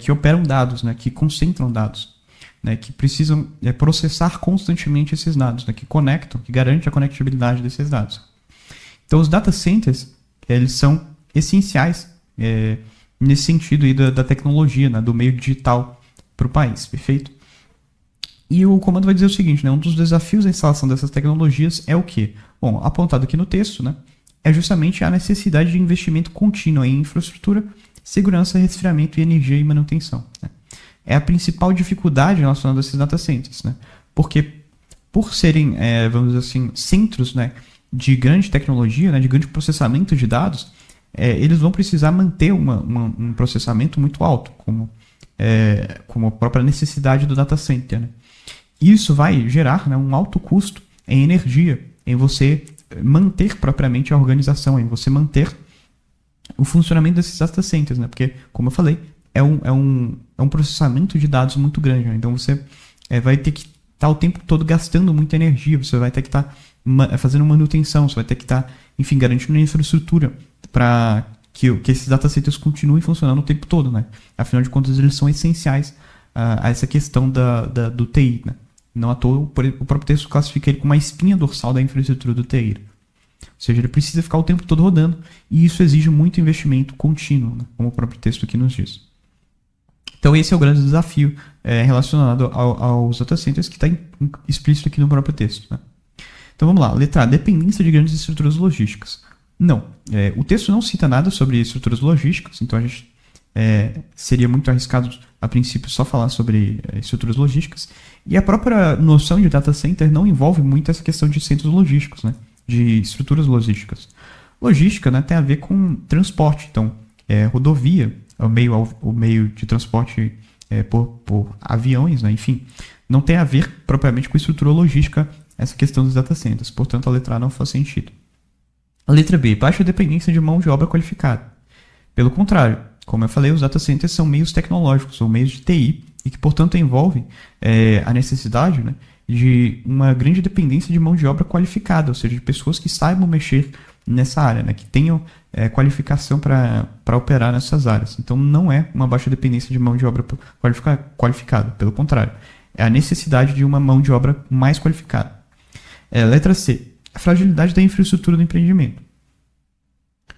que operam dados, né, que concentram dados, né, que precisam processar constantemente esses dados, né, que conectam, que garantem a conectividade desses dados. Então, os data centers, eles são essenciais nesse sentido aí da tecnologia, né, do meio digital para o país, perfeito? E o comando vai dizer o seguinte, né, um dos desafios da instalação dessas tecnologias é o quê? Bom, apontado aqui no texto, né, é justamente a necessidade de investimento contínuo em infraestrutura, segurança, resfriamento e energia e manutenção. Né? É a principal dificuldade relacionada a esses data centers, né? Porque por serem, vamos dizer assim, centros, né, de grande tecnologia, né, de grande processamento de dados, eles vão precisar manter um processamento muito alto, como a própria necessidade do data center. Né? Isso vai gerar, né, um alto custo em energia, em você manter propriamente a organização, em você manter o funcionamento desses data centers, né? Porque, como eu falei, é um processamento de dados muito grande. Né? Então você vai ter que estar o tempo todo gastando muita energia, você vai ter que estar fazendo manutenção, você vai ter que estar, enfim, garantindo infraestrutura para que esses data centers continuem funcionando o tempo todo. Né? Afinal de contas, eles são essenciais a essa questão do TI. Né? Não à toa, o próprio texto classifica ele como uma espinha dorsal da infraestrutura do TI. Ou seja, ele precisa ficar o tempo todo rodando e isso exige muito investimento contínuo, né? Como o próprio texto aqui nos diz. Então esse é o grande desafio relacionado aos data centers que está explícito aqui no próprio texto. Né? Então vamos lá, letra A, dependência de grandes estruturas logísticas. Não, o texto não cita nada sobre estruturas logísticas, então a gente seria muito arriscado a princípio só falar sobre estruturas logísticas. E a própria noção de data center não envolve muito essa questão de centros logísticos, né? De estruturas logísticas. Logística, né, tem a ver com transporte, então rodovia, o meio de transporte por aviões, né, enfim, não tem a ver propriamente com estrutura logística essa questão dos data centers, portanto a letra A não faz sentido. A letra B, baixa dependência de mão de obra qualificada. Pelo contrário, como eu falei, os data centers são meios tecnológicos, são meios de TI, e que, portanto, envolvem a necessidade, né, de uma grande dependência de mão de obra qualificada, ou seja, de pessoas que saibam mexer nessa área, né, que tenham qualificação para operar nessas áreas. Então, não é uma baixa dependência de mão de obra qualificada, pelo contrário, é a necessidade de uma mão de obra mais qualificada. Letra C, a fragilidade da infraestrutura do empreendimento.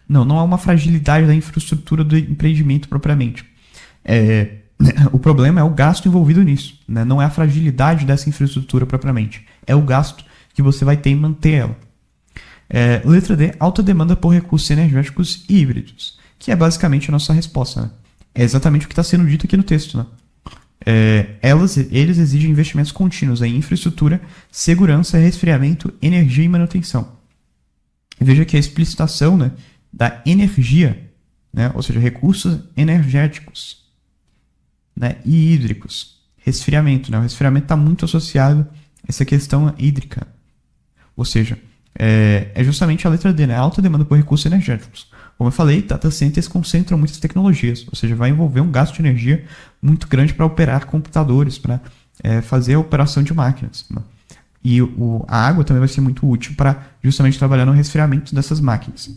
Não há uma fragilidade da infraestrutura do empreendimento propriamente. O problema é o gasto envolvido nisso, né? Não é a fragilidade dessa infraestrutura propriamente, é o gasto que você vai ter em manter ela. Letra D, alta demanda por recursos energéticos e híbridos, que é basicamente a nossa resposta. Né? É exatamente o que está sendo dito aqui no texto. Né? Eles exigem investimentos contínuos em infraestrutura, segurança, resfriamento, energia e manutenção. Veja que a explicitação, né, da energia, né, ou seja, recursos energéticos, né, e hídricos. Resfriamento. Né? O resfriamento está muito associado a essa questão hídrica. Ou seja, é justamente a letra D, né? Alta demanda por recursos energéticos. Como eu falei, data centers concentram muitas tecnologias, ou seja, vai envolver um gasto de energia muito grande para operar computadores, para fazer a operação de máquinas. Né? E a água também vai ser muito útil para justamente trabalhar no resfriamento dessas máquinas.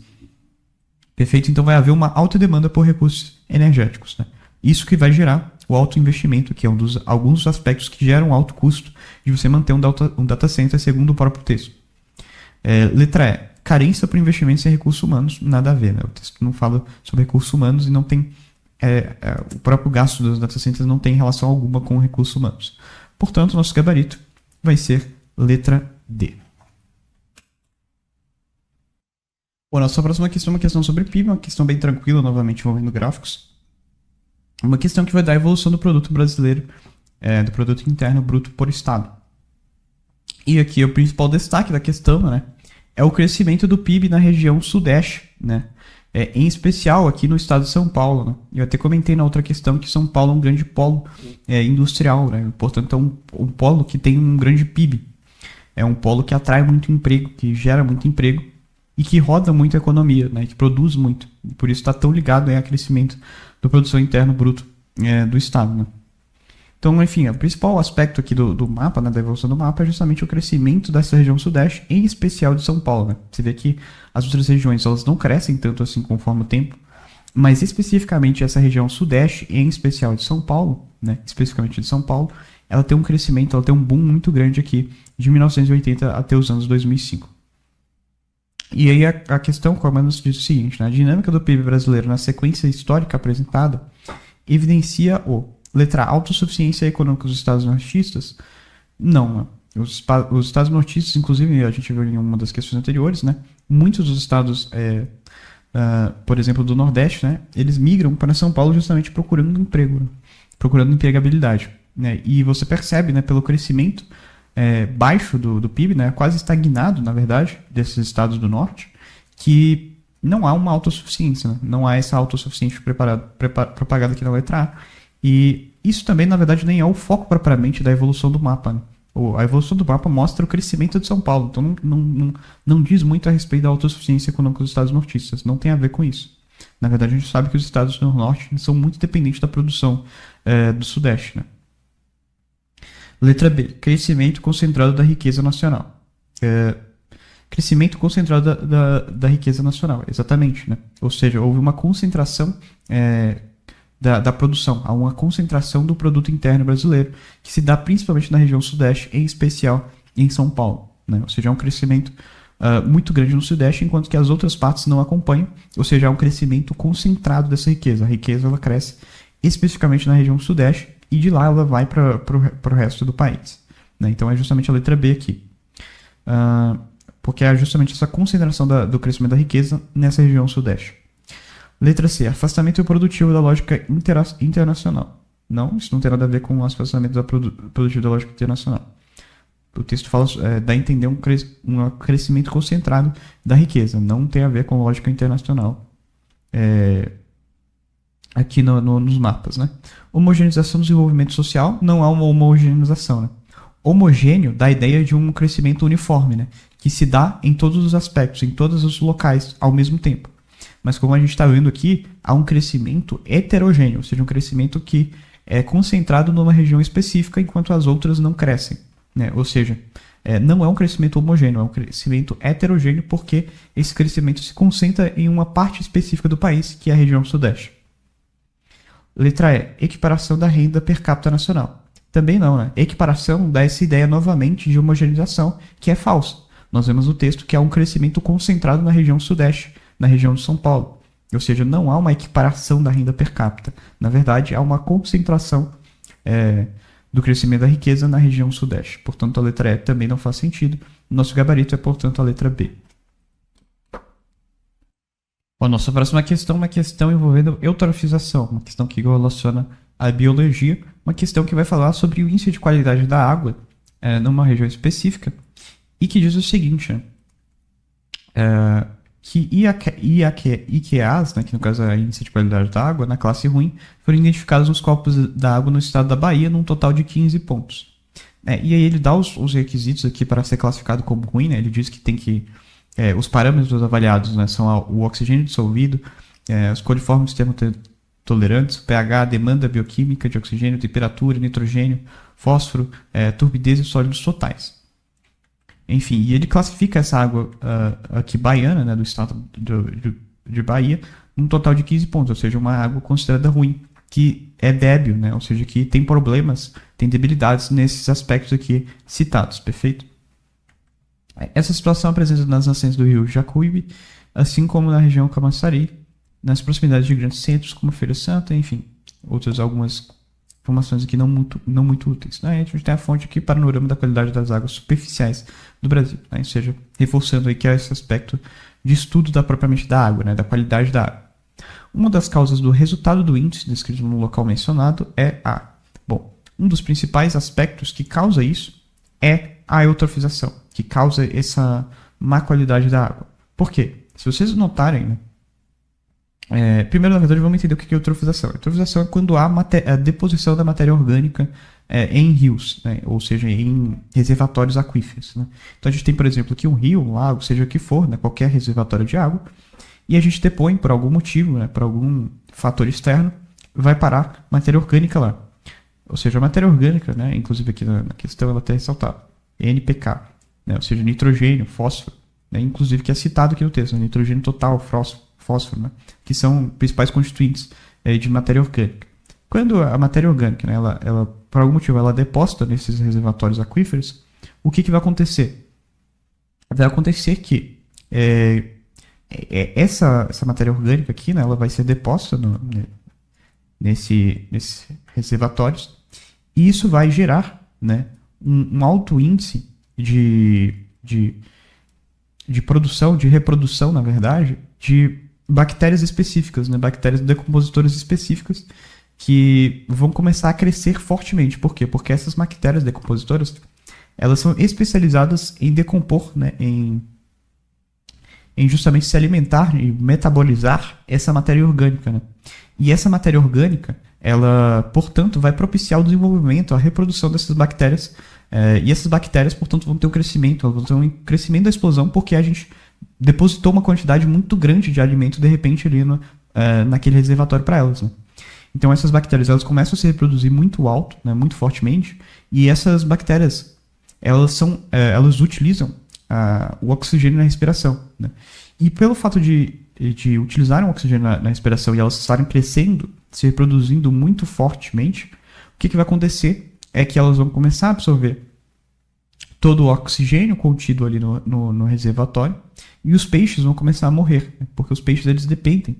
Perfeito? Então vai haver uma alta demanda por recursos energéticos. Né? Isso que vai gerar o alto investimento, que é alguns dos aspectos que geram alto custo de você manter um data center, segundo o próprio texto. Letra E, carência para investimentos em recursos humanos, nada a ver. Né? O texto não fala sobre recursos humanos e não tem o próprio gasto dos data centers não tem relação alguma com recursos humanos. Portanto, nosso gabarito vai ser letra D. Bom, nossa próxima questão é uma questão sobre PIB, uma questão bem tranquila, novamente envolvendo gráficos. Uma questão que vai dar a evolução do produto brasileiro, do produto interno bruto por estado. E aqui o principal destaque da questão, né, é o crescimento do PIB na região sudeste, né, em especial aqui no estado de São Paulo. Né. Eu até comentei na outra questão que São Paulo é um grande polo industrial, né, portanto é um polo que tem um grande PIB. É um polo que atrai muito emprego, que gera muito emprego e que roda muito a economia, né, que produz muito. E por isso está tão ligado ao crescimento da produção interna bruto do estado. Né. Então, enfim, o principal aspecto aqui do mapa, né, da evolução do mapa, é justamente o crescimento dessa região sudeste, em especial de São Paulo. Né. Você vê que as outras regiões elas não crescem tanto assim conforme o tempo, mas especificamente essa região sudeste, em especial de São Paulo, né, especificamente de São Paulo, ela tem um crescimento, ela tem um boom muito grande aqui de 1980 até os anos 2005. E aí a questão, como nos diz o seguinte, né, a dinâmica do PIB brasileiro na sequência histórica apresentada evidencia letra A, autossuficiência econômica dos estados nortistas? Não, né? Os estados nortistas, inclusive, a gente viu em uma das questões anteriores, né, muitos dos estados, por exemplo, do Nordeste, né, eles migram para São Paulo justamente procurando emprego, né, procurando empregabilidade. Né, e você percebe, né, pelo crescimento baixo do PIB, né, quase estagnado, na verdade, desses estados do norte, que não há uma autossuficiência, né, não há essa autossuficiência propagada aqui na letra A. E isso também, na verdade, nem é o foco propriamente da evolução do mapa. Né? A evolução do mapa mostra o crescimento de São Paulo, então não diz muito a respeito da autossuficiência econômica dos estados nortistas, não tem a ver com isso. Na verdade, a gente sabe que os estados do norte são muito dependentes da produção do sudeste, né? Letra B. Crescimento concentrado da riqueza nacional. Crescimento concentrado da riqueza nacional, exatamente. Né? Ou seja, houve uma concentração da produção, há uma concentração do produto interno brasileiro, que se dá principalmente na região sudeste, em especial em São Paulo. Né? Ou seja, há um crescimento muito grande no sudeste, enquanto que as outras partes não acompanham, ou seja, há um crescimento concentrado dessa riqueza. A riqueza ela cresce especificamente na região sudeste, e de lá ela vai para o resto do país. Né? Então é justamente a letra B aqui. Porque é justamente essa concentração do crescimento da riqueza nessa região sudeste. Letra C. Afastamento produtivo da lógica internacional. Não, isso não tem nada a ver com o afastamento produtivo da lógica internacional. O texto fala, dá a entender um crescimento concentrado da riqueza. Não tem a ver com lógica internacional. Aqui nos mapas, né? Homogeneização do desenvolvimento social, não há uma homogeneização, né? Homogêneo dá a ideia de um crescimento uniforme, né? Que se dá em todos os aspectos, em todos os locais, ao mesmo tempo. Mas como a gente está vendo aqui, há um crescimento heterogêneo, ou seja, um crescimento que é concentrado numa região específica, enquanto as outras não crescem, né? Ou seja, não é um crescimento homogêneo, é um crescimento heterogêneo, porque esse crescimento se concentra em uma parte específica do país, que é a região sudeste. Letra E. Equiparação da renda per capita nacional. Também não, né? Equiparação dá essa ideia novamente de homogeneização, que é falsa. Nós vemos no texto que há um crescimento concentrado na região sudeste, na região de São Paulo. Ou seja, não há uma equiparação da renda per capita. Na verdade, há uma concentração do crescimento da riqueza na região sudeste. Portanto, a letra E também não faz sentido. Nosso gabarito é, portanto, a letra B. A nossa próxima questão é uma questão envolvendo eutrofização, uma questão que relaciona à biologia, uma questão que vai falar sobre o índice de qualidade da água numa região específica e que diz o seguinte, que IQAs, né, que no caso é o índice de qualidade da água, na classe ruim, foram identificados nos corpos da água no estado da Bahia num total de 15 pontos. E aí ele dá os requisitos aqui para ser classificado como ruim, né, ele diz que tem que os parâmetros avaliados, né, são o oxigênio dissolvido, os coliformes termotolerantes, o pH, a demanda bioquímica de oxigênio, temperatura, nitrogênio, fósforo, turbidez e sólidos totais. Enfim, e ele classifica essa água aqui baiana, né, do estado de Bahia, num total de 15 pontos, ou seja, uma água considerada ruim, que é débil, né, ou seja, que tem problemas, tem debilidades nesses aspectos aqui citados, perfeito? Essa situação é presente nas nascentes do rio Jacuípe, assim como na região Camaçari, nas proximidades de grandes centros como Feira Santa, enfim, outras algumas informações aqui não muito úteis. Né? A gente tem a fonte aqui, panorama da qualidade das águas superficiais do Brasil. Né? Ou seja, reforçando aí que é esse aspecto de estudo propriamente da água, né? Da qualidade da água. Uma das causas do resultado do índice descrito no local mencionado é um dos principais aspectos que causa isso é a eutrofização, que causa essa má qualidade da água. Por quê? Se vocês notarem, né? Primeiro, na verdade, vamos entender o que é eutrofização. Eutrofização é quando há a deposição da matéria orgânica em rios, né? Ou seja, em reservatórios aquíferos. Né? Então a gente tem, por exemplo, aqui um rio, um lago, seja o que for, né? Qualquer reservatório de água, e a gente depõe por algum motivo, né? Por algum fator externo, vai parar matéria orgânica lá. Ou seja, a matéria orgânica, né? Inclusive aqui na questão ela está ressaltada, NPK, né? Ou seja, nitrogênio, fósforo, né? Inclusive que é citado aqui no texto, né? Nitrogênio total, fósforo, né? Que são principais constituintes de matéria orgânica. Quando a matéria orgânica, né, ela por algum motivo, ela é deposta nesses reservatórios aquíferos, o que vai acontecer? Vai acontecer que essa matéria orgânica aqui, né, ela vai ser deposta nesses reservatórios, e isso vai gerar, né, um alto índice de produção, de reprodução, na verdade, de bactérias específicas, né, bactérias decompositoras específicas, que vão começar a crescer fortemente. Por quê? Porque essas bactérias decompositoras, elas são especializadas em decompor, né, em justamente se alimentar e metabolizar essa matéria orgânica. Né? E essa matéria orgânica, ela, portanto, vai propiciar o desenvolvimento, a reprodução dessas bactérias, e essas bactérias, portanto, vão ter um crescimento, elas vão ter um crescimento da explosão, porque a gente depositou uma quantidade muito grande de alimento, de repente, ali naquele reservatório para elas. Né? Então, essas bactérias, elas começam a se reproduzir muito alto, né, muito fortemente, e essas bactérias, elas utilizam o oxigênio na respiração. Né? E pelo fato de utilizarem o oxigênio na respiração e elas estarem crescendo, se reproduzindo muito fortemente, o que vai acontecer é que elas vão começar a absorver todo o oxigênio contido ali no reservatório, e os peixes vão começar a morrer, né? Porque os peixes eles dependem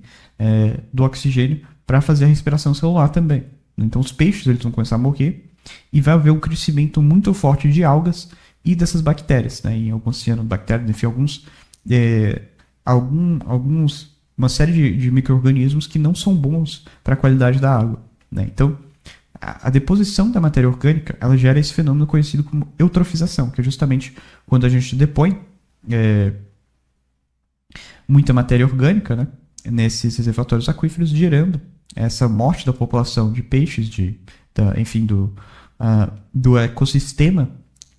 do oxigênio para fazer a respiração celular também. Então os peixes eles vão começar a morrer, e vai haver um crescimento muito forte de algas e dessas bactérias, né? Em alguns cianobactérias, enfim, uma série de micro-organismos que não são bons para a qualidade da água. Né? Então, a deposição da matéria orgânica, ela gera esse fenômeno conhecido como eutrofização, que é justamente quando a gente depõe muita matéria orgânica, né, nesses reservatórios aquíferos, gerando essa morte da população de peixes, enfim, do ecossistema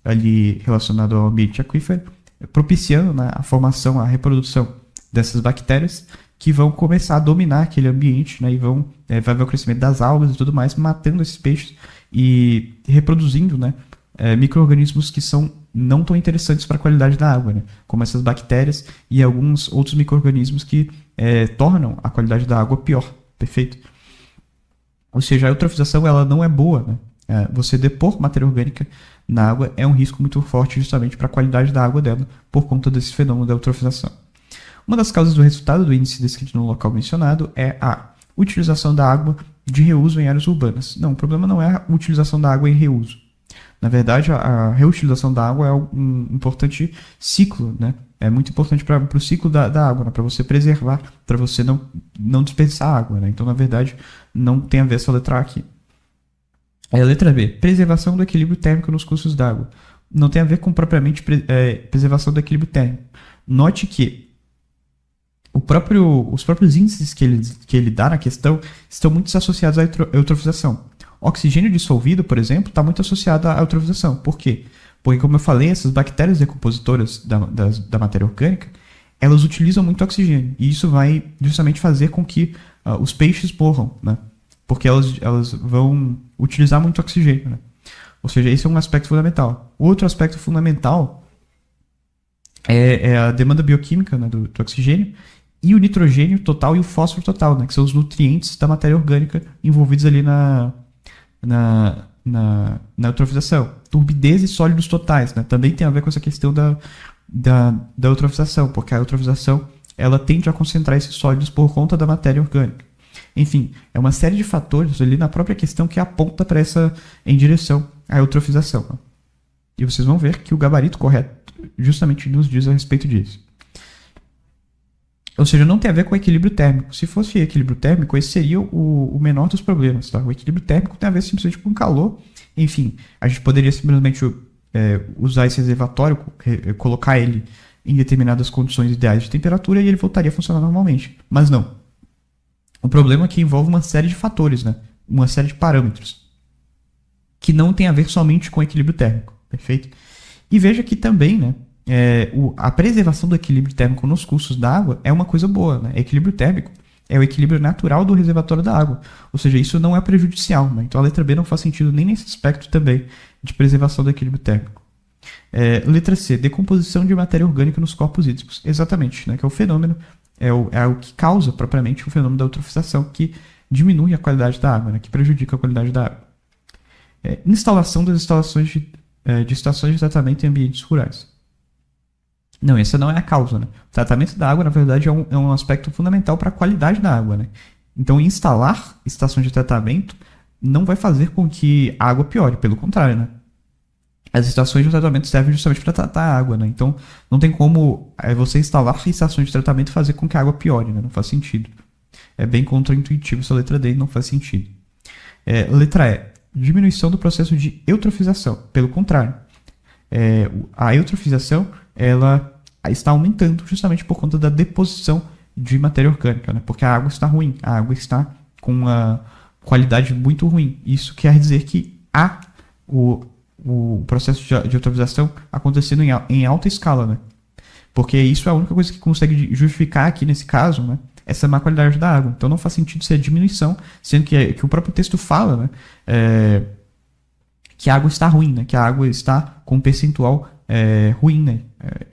ali relacionado ao ambiente aquífero, propiciando, né, a formação, a reprodução dessas bactérias que vão começar a dominar aquele ambiente, né, e vai haver o crescimento das algas e tudo mais, matando esses peixes e reproduzindo, né, micro-organismos que são não tão interessantes para a qualidade da água, né, como essas bactérias e alguns outros micro-organismos que tornam a qualidade da água pior, perfeito? Ou seja, a eutrofização ela não é boa, né? Você depor matéria orgânica na água é um risco muito forte justamente para a qualidade da água dela por conta desse fenômeno da eutrofização. Uma das causas do resultado do índice descrito no local mencionado é a utilização da água de reuso em áreas urbanas. Não, o problema não é a utilização da água em reuso. Na verdade, a reutilização da água é um importante ciclo, né? É muito importante para o ciclo da água, né? Para você preservar, para você não desperdiçar água. Né? Então, na verdade, não tem a ver essa letra A aqui. A letra B, preservação do equilíbrio térmico nos cursos d'água. Não tem a ver com propriamente preservação do equilíbrio térmico. Note que os próprios índices que ele dá na questão estão muito associados à eutrofização. Oxigênio dissolvido, por exemplo, está muito associado à eutrofização. Por quê? Porque, como eu falei, essas bactérias decompositoras da matéria orgânica, elas utilizam muito oxigênio. E isso vai justamente fazer com que os peixes morram, né? Porque elas vão utilizar muito oxigênio. Né? Ou seja, esse é um aspecto fundamental. Outro aspecto fundamental é a demanda bioquímica, né, do oxigênio, e o nitrogênio total e o fósforo total, né, que são os nutrientes da matéria orgânica envolvidos ali na eutrofização. Turbidez e sólidos totais, né, também tem a ver com essa questão da eutrofização, porque a eutrofização ela tende a concentrar esses sólidos por conta da matéria orgânica. Enfim, é uma série de fatores ali na própria questão que aponta para essa em direção à eutrofização. Né? E vocês vão ver que o gabarito correto justamente nos diz a respeito disso. Ou seja, não tem a ver com equilíbrio térmico. Se fosse equilíbrio térmico, esse seria o menor dos problemas. Tá? O equilíbrio térmico tem a ver simplesmente com calor. Enfim, a gente poderia simplesmente usar esse reservatório, colocar ele em determinadas condições ideais de temperatura e ele voltaria a funcionar normalmente. Mas não. O problema é que envolve uma série de fatores, né? Uma série de parâmetros que não tem a ver somente com equilíbrio térmico. Perfeito? E veja que também, né? A preservação do equilíbrio térmico nos cursos da água é uma coisa boa. Né? Equilíbrio térmico é o equilíbrio natural do reservatório da água. Ou seja, isso não é prejudicial. Né? Então a letra B não faz sentido nem nesse aspecto também de preservação do equilíbrio térmico. Letra C, decomposição de matéria orgânica nos corpos hídricos. Exatamente, né? Que é o fenômeno, é o que causa propriamente o fenômeno da eutrofização, que diminui a qualidade da água, né? Que prejudica a qualidade da água. Instalação das instalações de estações de tratamento em ambientes rurais. Não, essa não é a causa, né? O tratamento da água, na verdade, é um aspecto fundamental para a qualidade da água, né? Então, instalar estações de tratamento não vai fazer com que a água piore, pelo contrário, né? As estações de tratamento servem justamente para tratar a água, né? Então, não tem como você instalar estações de tratamento e fazer com que a água piore, né? Não faz sentido. É bem contraintuitivo essa letra D e não faz sentido. Letra E, diminuição do processo de eutrofização. Pelo contrário, a eutrofização ela está aumentando justamente por conta da deposição de matéria orgânica, né? Porque a água está ruim, a água está com uma qualidade muito ruim. Isso quer dizer que há o processo de eutrofização acontecendo em alta escala, né? Porque isso é a única coisa que consegue justificar aqui nesse caso, né? Essa má qualidade da água. Então não faz sentido ser a diminuição, sendo que o próprio texto fala, né? Que a água está ruim, né? Que a água está com um percentual ruim, né?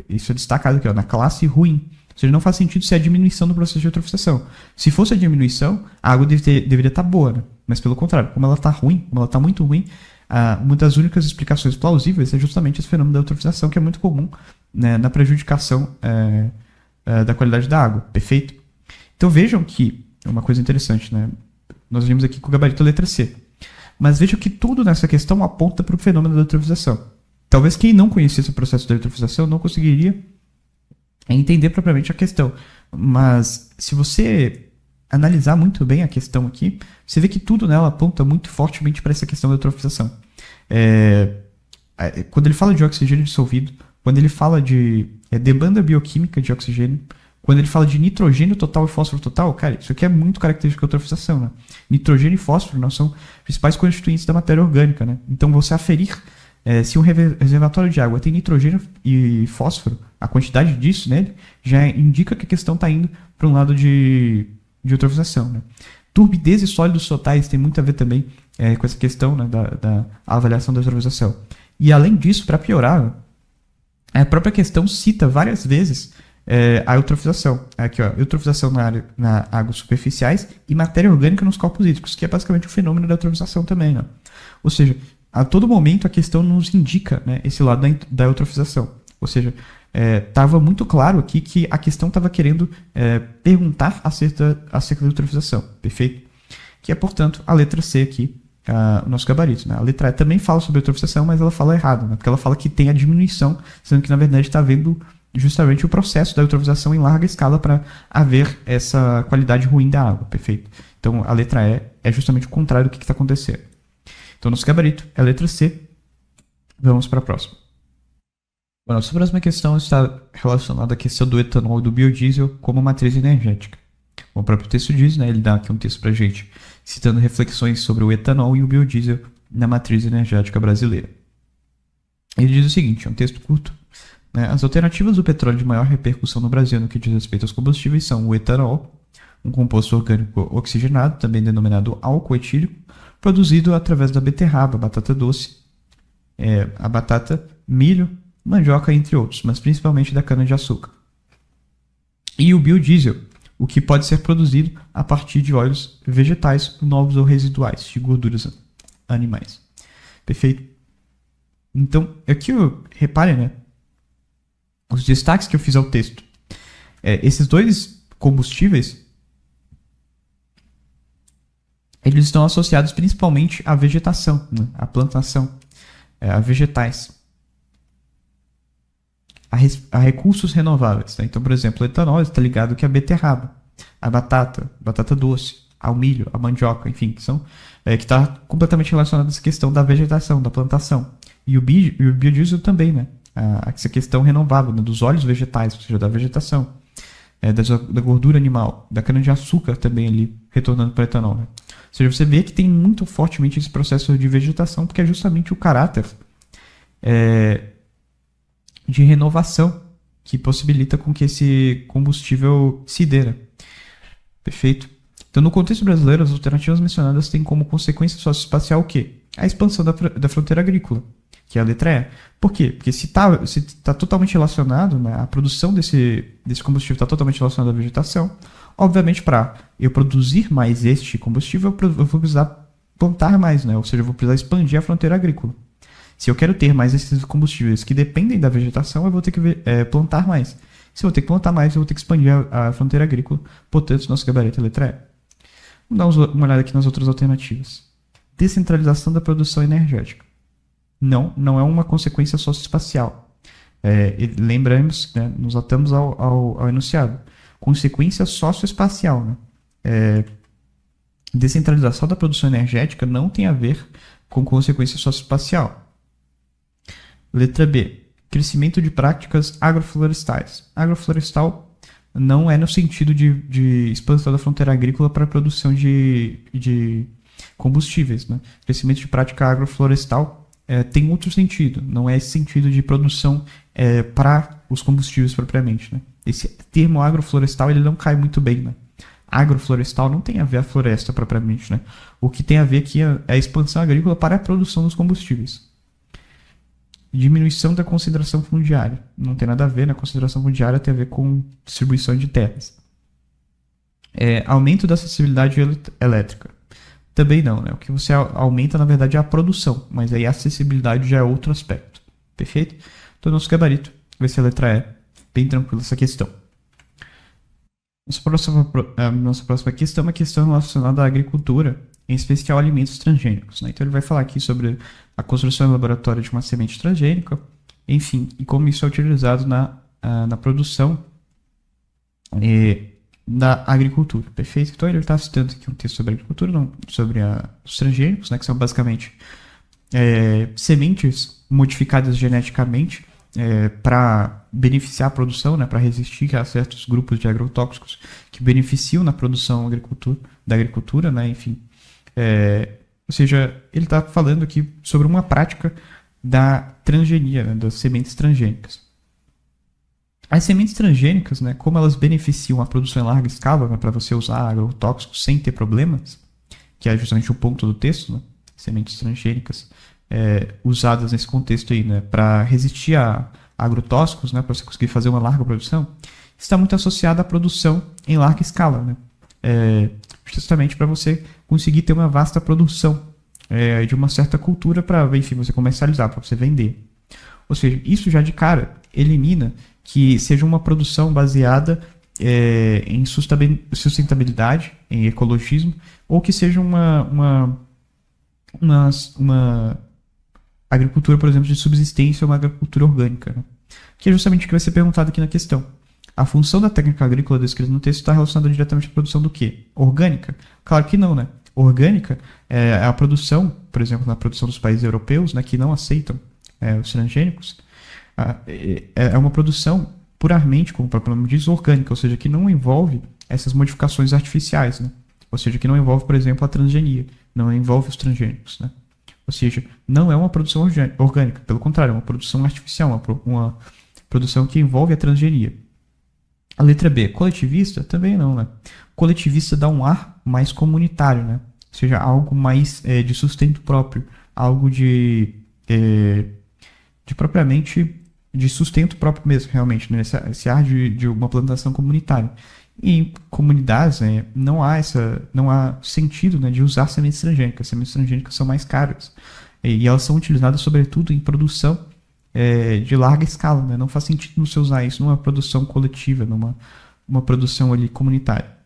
Isso é destacado aqui, ó, na classe ruim. Ou seja, não faz sentido ser a diminuição do processo de eutrofização. Se fosse a diminuição, a água deveria estar boa, né? Mas pelo contrário, como ela está ruim, como ela está muito ruim, uma das únicas explicações plausíveis é justamente esse fenômeno da eutrofização, que é muito comum, né, na prejudicação da qualidade da água. Perfeito? Então vejam que, uma coisa interessante, né? Nós vimos aqui com o gabarito letra C. Mas vejam que tudo nessa questão aponta para o fenômeno da eutrofização. Talvez quem não conhecesse o processo da eutrofização não conseguiria entender propriamente a questão. Mas se você analisar muito bem a questão aqui, você vê que tudo nela aponta muito fortemente para essa questão da eutrofização. Quando ele fala de oxigênio dissolvido, quando ele fala de demanda bioquímica de oxigênio, quando ele fala de nitrogênio total e fósforo total, cara, isso aqui é muito característico da eutrofização, né? Nitrogênio e fósforo não são principais constituintes da matéria orgânica, né? Então você aferir se um reservatório de água tem nitrogênio e fósforo, a quantidade disso nele já indica que a questão está indo para um lado de eutrofização, né? Turbidez e sólidos totais tem muito a ver também com essa questão, né, da avaliação da eutrofização. E além disso, para piorar, a própria questão cita várias vezes a eutrofização. Aqui, ó, eutrofização na águas superficiais e matéria orgânica nos corpos hídricos, que é basicamente o fenômeno da eutrofização também, né? Ou seja, a todo momento a questão nos indica, né, esse lado da eutrofização. Ou seja, estava muito claro aqui que a questão estava querendo perguntar acerca da eutrofização. Perfeito? Que é, portanto, a letra C aqui, o nosso gabarito. Né? A letra E também fala sobre eutrofização, mas ela fala errado, né? Porque ela fala que tem a diminuição, sendo que, na verdade, está havendo justamente o processo da eutrofização em larga escala para haver essa qualidade ruim da água. Perfeito? Então, a letra E é justamente o contrário do que está acontecendo. Então, nosso gabarito é a letra C. Vamos para a próxima. A nossa próxima questão está relacionada à questão do etanol e do biodiesel como matriz energética. Como o próprio texto diz, né, ele dá aqui um texto para a gente, citando reflexões sobre o etanol e o biodiesel na matriz energética brasileira. Ele diz o seguinte, é um texto curto. Né, as alternativas do petróleo de maior repercussão no Brasil no que diz respeito aos combustíveis são o etanol, um composto orgânico oxigenado, também denominado álcool etílico, produzido através da beterraba, batata doce, a batata, milho, mandioca, entre outros, mas principalmente da cana-de-açúcar. E o biodiesel, o que pode ser produzido a partir de óleos vegetais, novos ou residuais, de gorduras animais. Perfeito? Então, aqui reparem, né, os destaques que eu fiz ao texto. Esses dois combustíveis, eles estão associados principalmente à vegetação, né? À plantação, a vegetais, a recursos renováveis. Tá? Então, por exemplo, o etanol está ligado que a beterraba, a batata doce, ao milho, a mandioca, enfim, que são que está completamente relacionado a essa questão da vegetação, da plantação. E o biodiesel também, né? Essa questão renovável, né? Dos óleos vegetais, ou seja, da vegetação, da gordura animal, da cana-de-açúcar também ali, retornando para o etanol. Né? Ou seja, você vê que tem muito fortemente esse processo de vegetação, porque é justamente o caráter de renovação que possibilita com que esse combustível se dê. Né? Perfeito? Então, no contexto brasileiro, as alternativas mencionadas têm como consequência socioespacial o quê? A expansão da fronteira agrícola, que é a letra E. Por quê? Porque se tá totalmente relacionado, né, a produção desse combustível está totalmente relacionada à vegetação, obviamente, para eu produzir mais este combustível, eu vou precisar plantar mais, né? Ou seja, eu vou precisar expandir a fronteira agrícola. Se eu quero ter mais esses combustíveis que dependem da vegetação, eu vou ter que plantar mais. Se eu vou ter que plantar mais, eu vou ter que expandir a fronteira agrícola, portanto, nosso gabarito é a letra E. Vamos dar uma olhada aqui nas outras alternativas. Descentralização da produção energética. Não é uma consequência socioespacial. Lembramos, né, nos atamos ao enunciado. Consequência socioespacial. Né? Descentralização da produção energética não tem a ver com consequência socioespacial. Letra B. Crescimento de práticas agroflorestais. Agroflorestal não é no sentido de expansão da fronteira agrícola para a produção de combustíveis. Né? Crescimento de prática agroflorestal tem outro sentido, não é esse sentido de produção para os combustíveis propriamente. Né? Esse termo agroflorestal ele não cai muito bem. Né? Agroflorestal não tem a ver a floresta propriamente. Né? O que tem a ver aqui é a expansão agrícola para a produção dos combustíveis. Diminuição da concentração fundiária. Não tem nada a ver, né? Concentração fundiária tem a ver com distribuição de terras. Aumento da acessibilidade elétrica. Também não, né? O que você aumenta, na verdade, é a produção, mas aí a acessibilidade já é outro aspecto. Perfeito? Então, nosso gabarito vai ser a letra E. Bem tranquilo essa questão. Nossa próxima questão é uma questão relacionada à agricultura, em especial alimentos transgênicos. Né? Então ele vai falar aqui sobre a construção em laboratório de uma semente transgênica, enfim, e como isso é utilizado na produção da agricultura. Perfeito? Então ele está citando aqui um texto sobre a agricultura, não, sobre os transgênicos, né, que são basicamente sementes modificadas geneticamente para beneficiar a produção, né, para resistir a certos grupos de agrotóxicos que beneficiam na produção da agricultura, né, enfim. Ou seja, ele está falando aqui sobre uma prática da transgenia, né, das sementes transgênicas. As sementes transgênicas, né, como elas beneficiam a produção em larga escala, né, para você usar agrotóxicos sem ter problemas, que é justamente o ponto do texto, né, sementes transgênicas usadas nesse contexto aí, né, para resistir a agrotóxicos, né, para você conseguir fazer uma larga produção, está muito associada à produção em larga escala, né, justamente para você conseguir ter uma vasta produção de uma certa cultura para, enfim, você comercializar, para você vender. Ou seja, isso já de cara elimina que seja uma produção baseada em sustentabilidade, em ecologismo, ou que seja uma agricultura, por exemplo, de subsistência ou uma agricultura orgânica. Né? Que é justamente o que vai ser perguntado aqui na questão. A função da técnica agrícola descrita no texto está relacionada diretamente à produção do quê? Orgânica? Claro que não, né? Orgânica é a produção, por exemplo, na produção dos países europeus, né, que não aceitam os transgênicos, é uma produção puramente, como o próprio nome diz, orgânica, ou seja, que não envolve essas modificações artificiais, né? Ou seja, que não envolve, por exemplo, a transgenia, não envolve os transgênicos, né? Ou seja, não é uma produção orgânica, pelo contrário, é uma produção artificial, uma produção que envolve a transgenia. A letra B, coletivista? Também não, né? Coletivista dá um ar mais comunitário, né? Ou seja, algo mais de sustento próprio, algo de propriamente de sustento próprio mesmo, realmente, né? Esse ar de uma plantação comunitária. E em comunidades não há sentido, né, de usar sementes transgênicas. As sementes transgênicas são mais caras. E elas são utilizadas, sobretudo, em produção de larga escala. Né? Não faz sentido você usar isso numa produção coletiva, numa produção ali comunitária.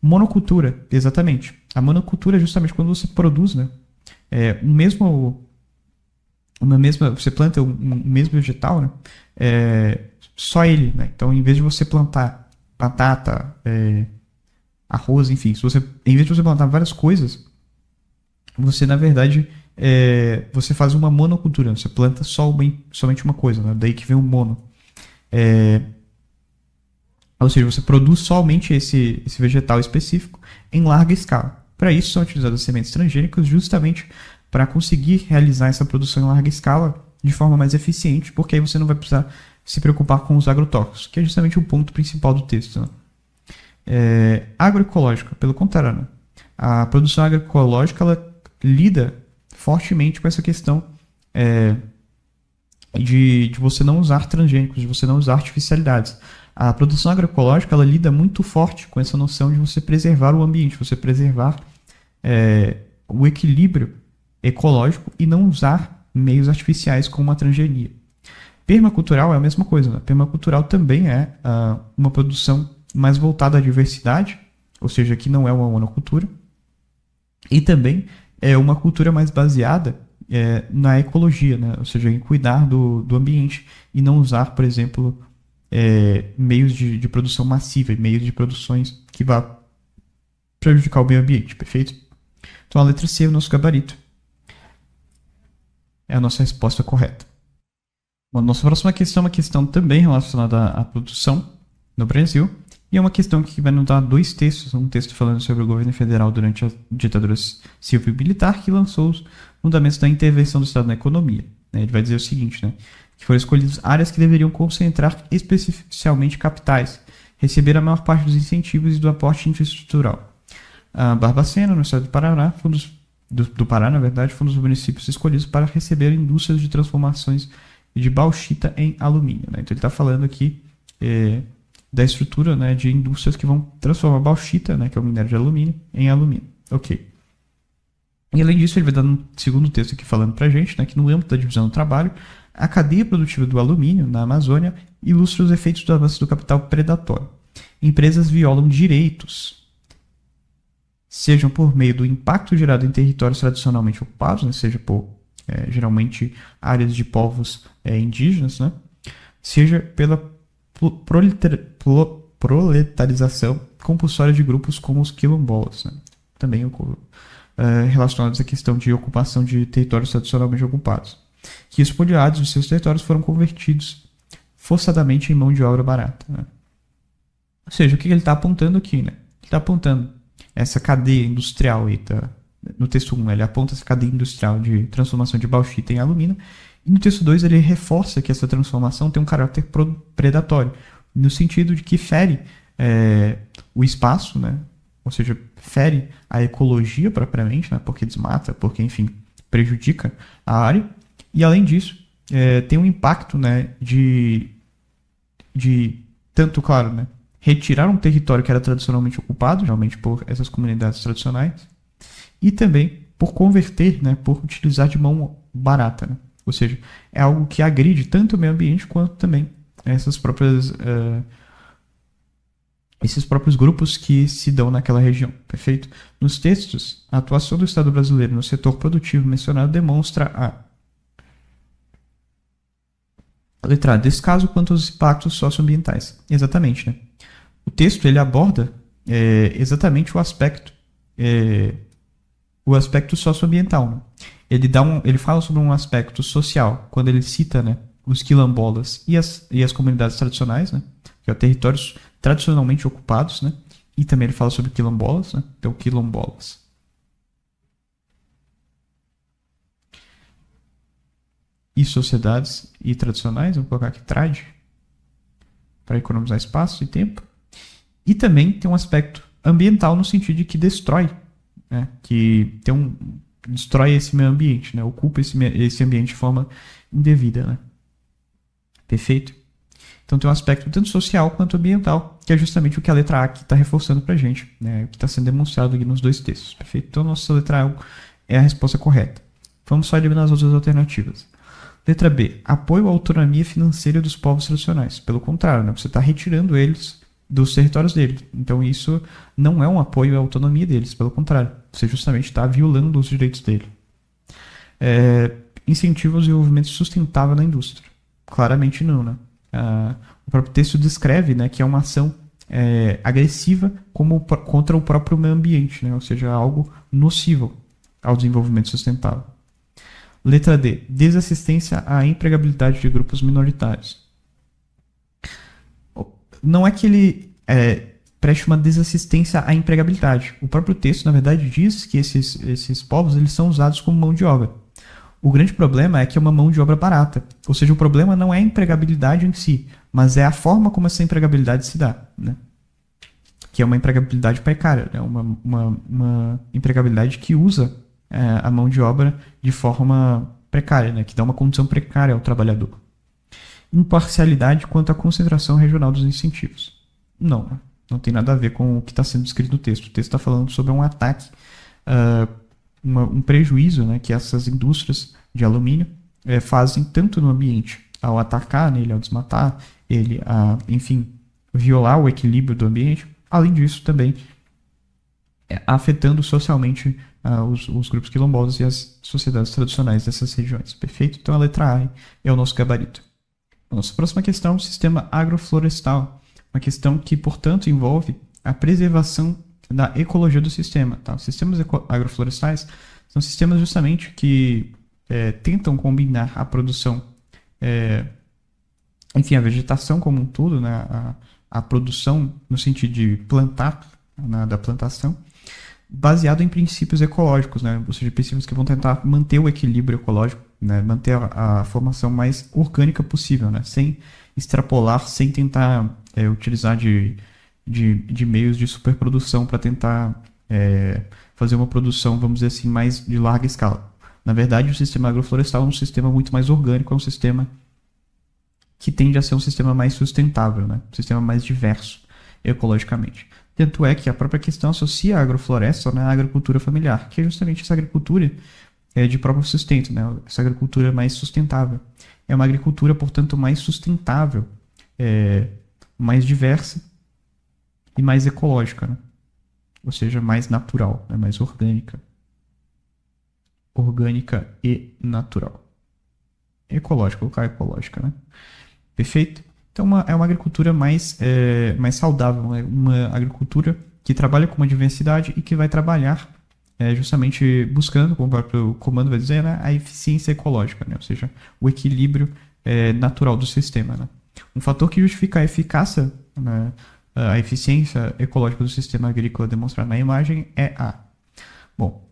Monocultura, exatamente. A monocultura é justamente quando você produz, né? Você planta um mesmo vegetal, né? Só ele, né? Então, em vez de você plantar batata, arroz, enfim, em vez de você plantar várias coisas, você, na verdade, você faz uma monocultura. Você planta somente uma coisa, né? Daí que vem o mono. Ou seja, você produz somente esse vegetal específico em larga escala. Para isso, são utilizadas sementes transgênicas justamente para conseguir realizar essa produção em larga escala de forma mais eficiente, porque aí você não vai precisar se preocupar com os agrotóxicos, que é justamente o ponto principal do texto. Né? Agroecológica, pelo contrário, né? A produção agroecológica ela lida fortemente com essa questão de você não usar transgênicos, de você não usar artificialidades. A produção agroecológica ela lida muito forte com essa noção de você preservar o ambiente, você preservar o equilíbrio ecológico e não usar meios artificiais como a transgenia. Permacultural é a mesma coisa. Né? Permacultural também é uma produção mais voltada à diversidade, ou seja, que não é uma monocultura, e também é uma cultura mais baseada na ecologia, né? Ou seja, em cuidar do ambiente e não usar, por exemplo, meios de produção massiva, meios de produções que vá prejudicar o meio ambiente, perfeito? Então a letra C é o nosso gabarito. É a nossa resposta correta. Bom, nossa próxima questão é uma questão também relacionada à produção no Brasil. E é uma questão que vai nos dar dois textos. Um texto falando sobre o governo federal durante a ditadura civil-militar, que lançou os fundamentos da intervenção do Estado na economia. Ele vai dizer o seguinte, né? Que foram escolhidas áreas que deveriam concentrar especialmente capitais, receber a maior parte dos incentivos e do aporte infraestrutural. A Barbacena, no estado do Paraná, do Pará, na verdade, foi um dos municípios escolhidos para receber indústrias de transformações de bauxita em alumínio. Né? Então ele está falando aqui da estrutura, né, de indústrias que vão transformar bauxita, né, que é o minério de alumínio, em alumínio. Ok. E além disso, ele vai dar um segundo texto aqui falando para a gente, né, que no âmbito da divisão do trabalho, a cadeia produtiva do alumínio na Amazônia ilustra os efeitos do avanço do capital predatório. Empresas violam direitos, sejam por meio do impacto gerado em territórios tradicionalmente ocupados, né, seja por geralmente áreas de povos indígenas, né, seja pela proletarização compulsória de grupos como os quilombolas, né? Também relacionados à questão de ocupação de territórios tradicionalmente ocupados, que espoliados de seus territórios foram convertidos forçadamente em mão de obra barata. Né? Ou seja, o que ele está apontando aqui? Né? Ele está apontando essa cadeia industrial aí, no texto 1, ele aponta essa cadeia industrial de transformação de bauxita em alumínio. E no texto 2 ele reforça que essa transformação tem um caráter predatório, no sentido de que fere o espaço, né? Ou seja, fere a ecologia propriamente, né? Porque desmata, porque, enfim, prejudica a área. E além disso, tem um impacto, né, de tanto, claro, né, retirar um território que era tradicionalmente ocupado, geralmente por essas comunidades tradicionais, e também por converter, né, por utilizar de mão barata, né? Ou seja, é algo que agride tanto o meio ambiente quanto também esses próprios grupos que se dão naquela região, perfeito? Nos textos, a atuação do Estado brasileiro no setor produtivo mencionado demonstra a letra A, descaso quanto aos impactos socioambientais. Exatamente, né? O texto ele aborda exatamente o aspecto socioambiental. Né? Ele fala sobre um aspecto social, quando ele cita, né, os quilombolas e as comunidades tradicionais, né, que são territórios tradicionalmente ocupados, né, e também ele fala sobre quilombolas, né, então quilombolas. E sociedades e tradicionais, vou colocar aqui trad, para economizar espaço e tempo. E também tem um aspecto ambiental no sentido de que destrói, né, que destrói esse meio ambiente, né, ocupa esse ambiente de forma indevida, né. Perfeito? Então tem um aspecto tanto social quanto ambiental, que é justamente o que a letra A aqui está reforçando para a gente, né, o que está sendo demonstrado aqui nos dois textos. Perfeito? Então nossa letra A é a resposta correta. Vamos só eliminar as outras alternativas. Letra B. Apoio à autonomia financeira dos povos tradicionais. Pelo contrário, né, você está retirando eles dos territórios deles. Então isso não é um apoio à autonomia deles, pelo contrário, você justamente está violando os direitos dele. Incentiva o desenvolvimento sustentável da indústria. Claramente não, né? O próprio texto descreve, né, que é uma ação agressiva contra o próprio meio ambiente, né? Ou seja, algo nocivo ao desenvolvimento sustentável. Letra D. Desassistência à empregabilidade de grupos minoritários. Não é que ele preste uma desassistência à empregabilidade. O próprio texto, na verdade, diz que esses povos eles são usados como mão de obra. O grande problema é que é uma mão de obra barata. Ou seja, o problema não é a empregabilidade em si, mas é a forma como essa empregabilidade se dá, né? Que é uma empregabilidade precária, né? Uma empregabilidade que usa a mão de obra de forma precária, né? Que dá uma condição precária ao trabalhador. Imparcialidade quanto à concentração regional dos incentivos. Não tem nada a ver com o que está sendo descrito no texto. O texto está falando sobre um ataque, um prejuízo, né, que essas indústrias de alumínio fazem tanto no ambiente, ao atacar nele, ao desmatar ele, enfim, violar o equilíbrio do ambiente. Além disso, também afetando socialmente os grupos quilombolas e as sociedades tradicionais dessas regiões. Perfeito? Então a letra A é o nosso gabarito. Nossa próxima questão é o sistema agroflorestal, uma questão que, portanto, envolve a preservação da ecologia do sistema. Tá? Os sistemas agroflorestais são sistemas justamente que tentam combinar a produção, enfim, a vegetação como um todo, né? A produção no sentido de plantar, da plantação, baseado em princípios ecológicos, né? Ou seja, princípios que vão tentar manter o equilíbrio ecológico, né? Manter a formação mais orgânica possível, né? Sem extrapolar, sem tentar utilizar de meios de superprodução para tentar fazer uma produção, vamos dizer assim, mais de larga escala. Na verdade, o sistema agroflorestal é um sistema muito mais orgânico, é um sistema que tende a ser um sistema mais sustentável, né? Um sistema mais diverso ecologicamente. Tanto é que a própria questão associa a agrofloresta, né, à agricultura familiar, que é justamente essa agricultura de próprio sustento, né, essa agricultura mais sustentável. É uma agricultura, portanto, mais sustentável, mais diversa e mais ecológica, né? Ou seja, mais natural, né, mais orgânica. Orgânica e natural. Ecológica, colocar ecológica, né? Perfeito? Então é uma agricultura mais saudável, uma agricultura que trabalha com uma diversidade e que vai trabalhar justamente buscando, como o próprio comando vai dizer, né, a eficiência ecológica, né? Ou seja, o equilíbrio natural do sistema. Né? Um fator que justifica a eficácia, né, a eficiência ecológica do sistema agrícola demonstrado na imagem é Bom,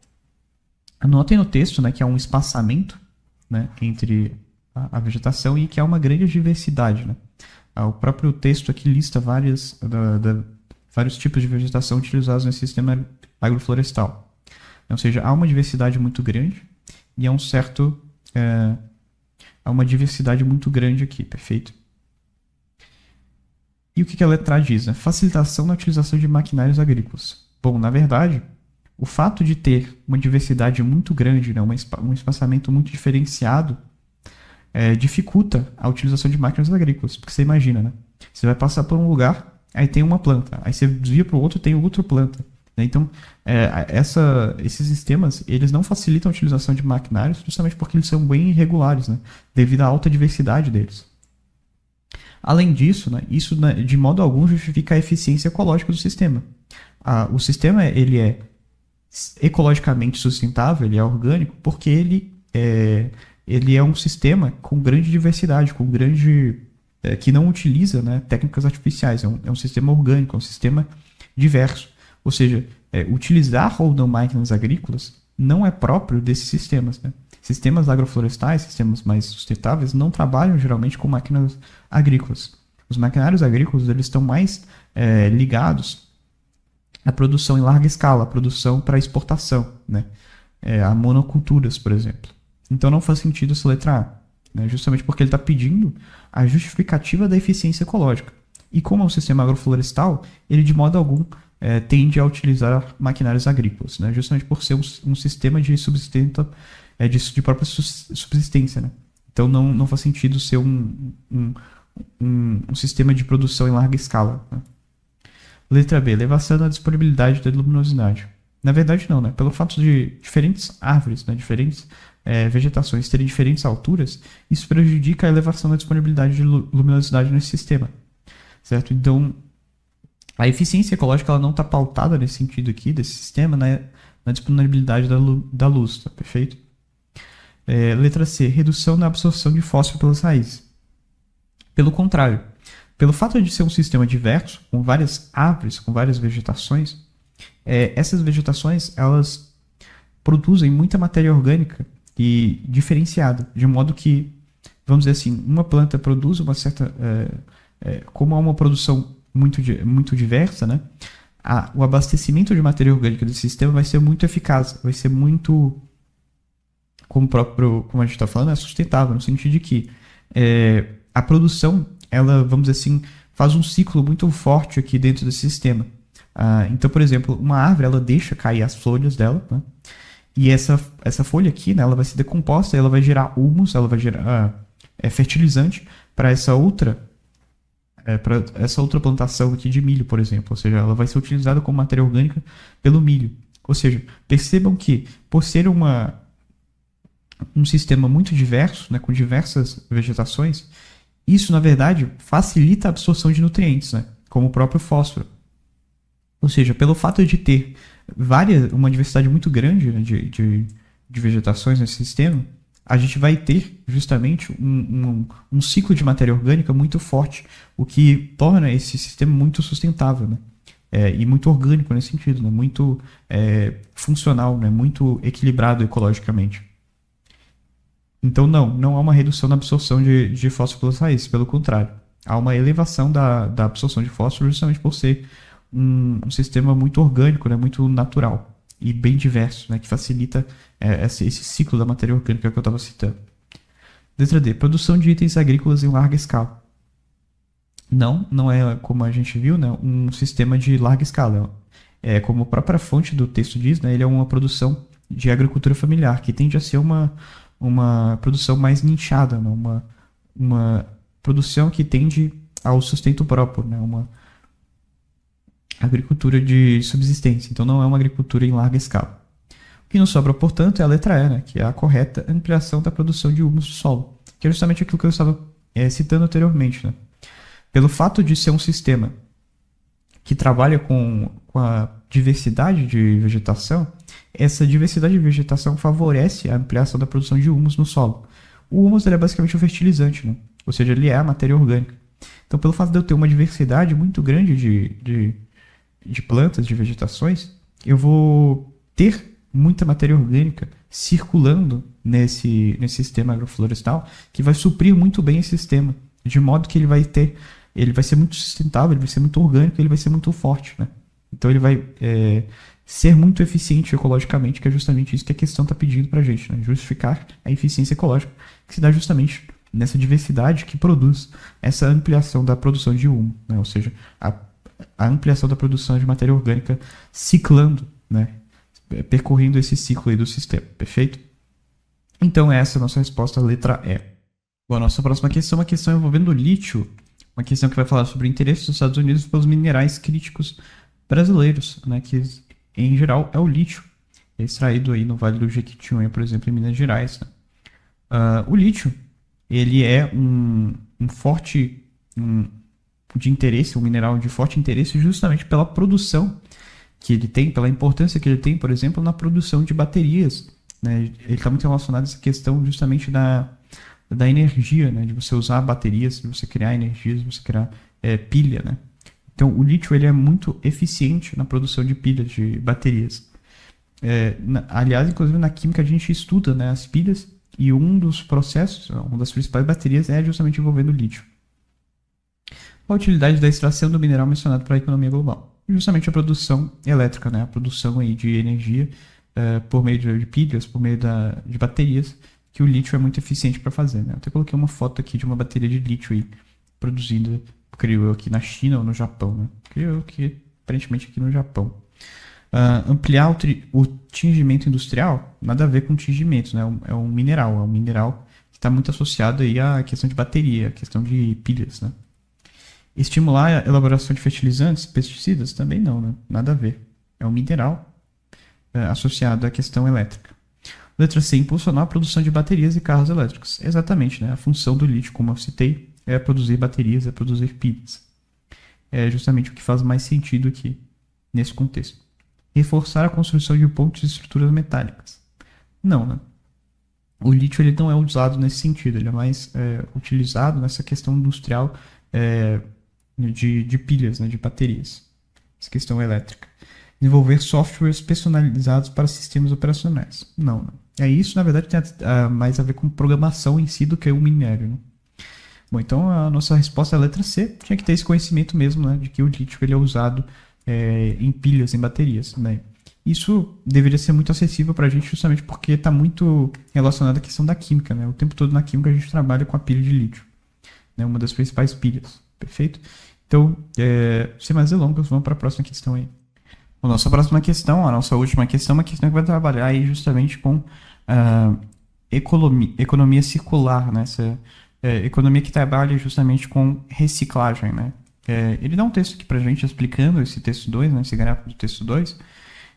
anotem no texto, né, que há um espaçamento, né, entre a vegetação e que há uma grande diversidade, né? O próprio texto aqui lista vários tipos de vegetação utilizados nesse sistema agroflorestal. Ou seja, há uma diversidade muito grande e há uma diversidade muito grande aqui, perfeito? E o que a letra A diz? Né? Facilitação na utilização de maquinários agrícolas. Bom, na verdade, o fato de ter uma diversidade muito grande, né, um espaçamento muito diferenciado, dificulta a utilização de máquinas agrícolas. Porque você imagina, né? Você vai passar por um lugar, aí tem uma planta. Aí você desvia para o outro, tem outra planta. Né? Então, esses sistemas, eles não facilitam a utilização de maquinários justamente porque eles são bem irregulares, né? Devido à alta diversidade deles. Além disso, né, isso de modo algum justifica a eficiência ecológica do sistema. O sistema ele é ecologicamente sustentável, ele é orgânico, porque ele é um sistema com grande diversidade, que não utiliza, né, técnicas artificiais. É um sistema orgânico, é um sistema diverso. Ou seja, utilizar ou não máquinas agrícolas não é próprio desses sistemas. Né? Sistemas agroflorestais, sistemas mais sustentáveis, não trabalham geralmente com máquinas agrícolas. Os maquinários agrícolas eles estão mais ligados à produção em larga escala, à produção para exportação, né? A monoculturas, por exemplo. Então não faz sentido essa letra A, né? Justamente porque ele está pedindo a justificativa da eficiência ecológica. E como é um sistema agroflorestal, ele de modo algum tende a utilizar maquinários agrícolas, né? Justamente por ser um sistema de subsistência, de própria subsistência. Né? Então não faz sentido ser um sistema de produção em larga escala. Né? Letra B, elevação da disponibilidade da luminosidade. Na verdade, não, né? Pelo fato de diferentes árvores, né, diferentes vegetações terem diferentes alturas, isso prejudica a elevação da disponibilidade de luminosidade nesse sistema, certo? Então, a eficiência ecológica ela não está pautada nesse sentido aqui, desse sistema, né, na disponibilidade da luz, tá perfeito? Letra C, redução na absorção de fósforo pelas raízes. Pelo contrário, pelo fato de ser um sistema diverso, com várias árvores, com várias vegetações, essas vegetações elas produzem muita matéria orgânica e diferenciada, de modo que, vamos dizer assim, uma planta produz uma certa... como há uma produção muito diversa, né? O abastecimento de matéria orgânica desse sistema vai ser muito eficaz, vai ser muito, como a gente está falando, é sustentável, no sentido de que a produção, ela, vamos dizer assim, faz um ciclo muito forte aqui dentro desse sistema. Então, por exemplo, uma árvore, ela deixa cair as folhas dela, né? E essa folha aqui, né, ela vai ser decomposta, ela vai gerar humus, ela vai gerar fertilizante para essa outra plantação aqui de milho, por exemplo. Ou seja, ela vai ser utilizada como matéria orgânica pelo milho. Ou seja, percebam que, por ser um sistema muito diverso, né, com diversas vegetações, isso, na verdade, facilita a absorção de nutrientes, né, como o próprio fósforo. Ou seja, pelo fato de ter uma diversidade muito grande, né, de vegetações nesse sistema, a gente vai ter justamente um ciclo de matéria orgânica muito forte, o que torna esse sistema muito sustentável, né? E muito orgânico nesse sentido, né? Muito funcional, né? Muito equilibrado ecologicamente. Então não há uma redução na absorção de fósforo pelas raízes, pelo contrário. Há uma elevação da absorção de fósforo justamente por ser um sistema muito orgânico, né? Muito natural e bem diverso, né, que facilita esse ciclo da matéria orgânica que eu estava citando. Letra D, produção de itens agrícolas em larga escala. Não é, como a gente viu, né, um sistema de larga escala. Como a própria fonte do texto diz, né, ele é uma produção de agricultura familiar, que tende a ser uma produção mais nichada, né, uma produção que tende ao sustento próprio, né, uma agricultura de subsistência, então não é uma agricultura em larga escala. O que nos sobra, portanto, é a letra E, né, que é a correta ampliação da produção de humus do solo, que é justamente aquilo que eu estava citando anteriormente. Né? Pelo fato de ser um sistema que trabalha com a diversidade de vegetação, essa diversidade de vegetação favorece a ampliação da produção de humus no solo. O humus é basicamente um fertilizante, né? Ou seja, ele é a matéria orgânica. Então, pelo fato de eu ter uma diversidade muito grande de plantas, de vegetações, eu vou ter muita matéria orgânica circulando nesse sistema agroflorestal, que vai suprir muito bem esse sistema, de modo que ele vai ser muito sustentável, ele vai ser muito orgânico, ele vai ser muito forte, né? Então ele vai ser muito eficiente ecologicamente, que é justamente isso que a questão está pedindo para a gente, né? Justificar a eficiência ecológica, que se dá justamente nessa diversidade que produz essa ampliação da produção de humus, né? Ou seja, a ampliação da produção de matéria orgânica ciclando, né? Percorrendo esse ciclo aí do sistema, perfeito? Então essa é a nossa resposta, letra E. Bom, a nossa próxima questão é uma questão envolvendo lítio, uma questão que vai falar sobre o interesse dos Estados Unidos pelos minerais críticos brasileiros, né? Que em geral é o lítio, é extraído aí no Vale do Jequitinhonha, por exemplo, em Minas Gerais. Né? O lítio, ele é um mineral de forte interesse justamente pela produção que ele tem, pela importância que ele tem, por exemplo, na produção de baterias. Né? Ele está muito relacionado a essa questão justamente da energia, né? De você usar baterias, de você criar energias, de você criar pilha. Né? Então, o lítio ele é muito eficiente na produção de pilhas, de baterias. Aliás, inclusive na química a gente estuda, né, as pilhas, e um dos processos, uma das principais baterias é justamente envolvendo lítio. Qual a utilidade da extração do mineral mencionado para a economia global? Justamente a produção elétrica, né? A produção aí de energia por meio de pilhas, por meio de baterias, que o lítio é muito eficiente para fazer. Né? Eu até coloquei uma foto aqui de uma bateria de lítio aí, produzida, creio eu, aqui na China ou no Japão. Né? Creio eu que aparentemente aqui no Japão. Ampliar o tingimento industrial, nada a ver com tingimento, né? É um mineral que está muito associado aí à questão de bateria, à questão de pilhas. Né? Estimular a elaboração de fertilizantes, pesticidas? Também não, né? Nada a ver. É um mineral associado à questão elétrica. Letra C, impulsionar a produção de baterias e carros elétricos. Exatamente, né? A função do lítio, como eu citei, é produzir baterias, é produzir pilhas. É justamente o que faz mais sentido aqui, nesse contexto. Reforçar a construção de pontes e estruturas metálicas. Não, né? O lítio ele não é usado nesse sentido, ele é mais utilizado nessa questão industrial de pilhas, né, de baterias. Essa questão elétrica. Desenvolver softwares personalizados para sistemas operacionais. Não, né? Isso, na verdade, tem mais a ver com programação em si do que o minério, né? Bom, então a nossa resposta é a letra C. Tinha que ter esse conhecimento mesmo, né, de que o lítio ele é usado em pilhas, em baterias, né? Isso deveria ser muito acessível para a gente justamente porque está muito relacionado à questão da química, né? O tempo todo na química a gente trabalha com a pilha de lítio, né? Uma das principais pilhas, perfeito? Então, sem mais delongas, vamos para a próxima questão aí. A nossa próxima questão, a nossa última questão, é uma questão que vai trabalhar aí justamente com economia circular, né? Essa economia que trabalha justamente com reciclagem, né? Ele dá um texto aqui pra gente explicando esse texto 2, né? Esse gráfico do texto 2,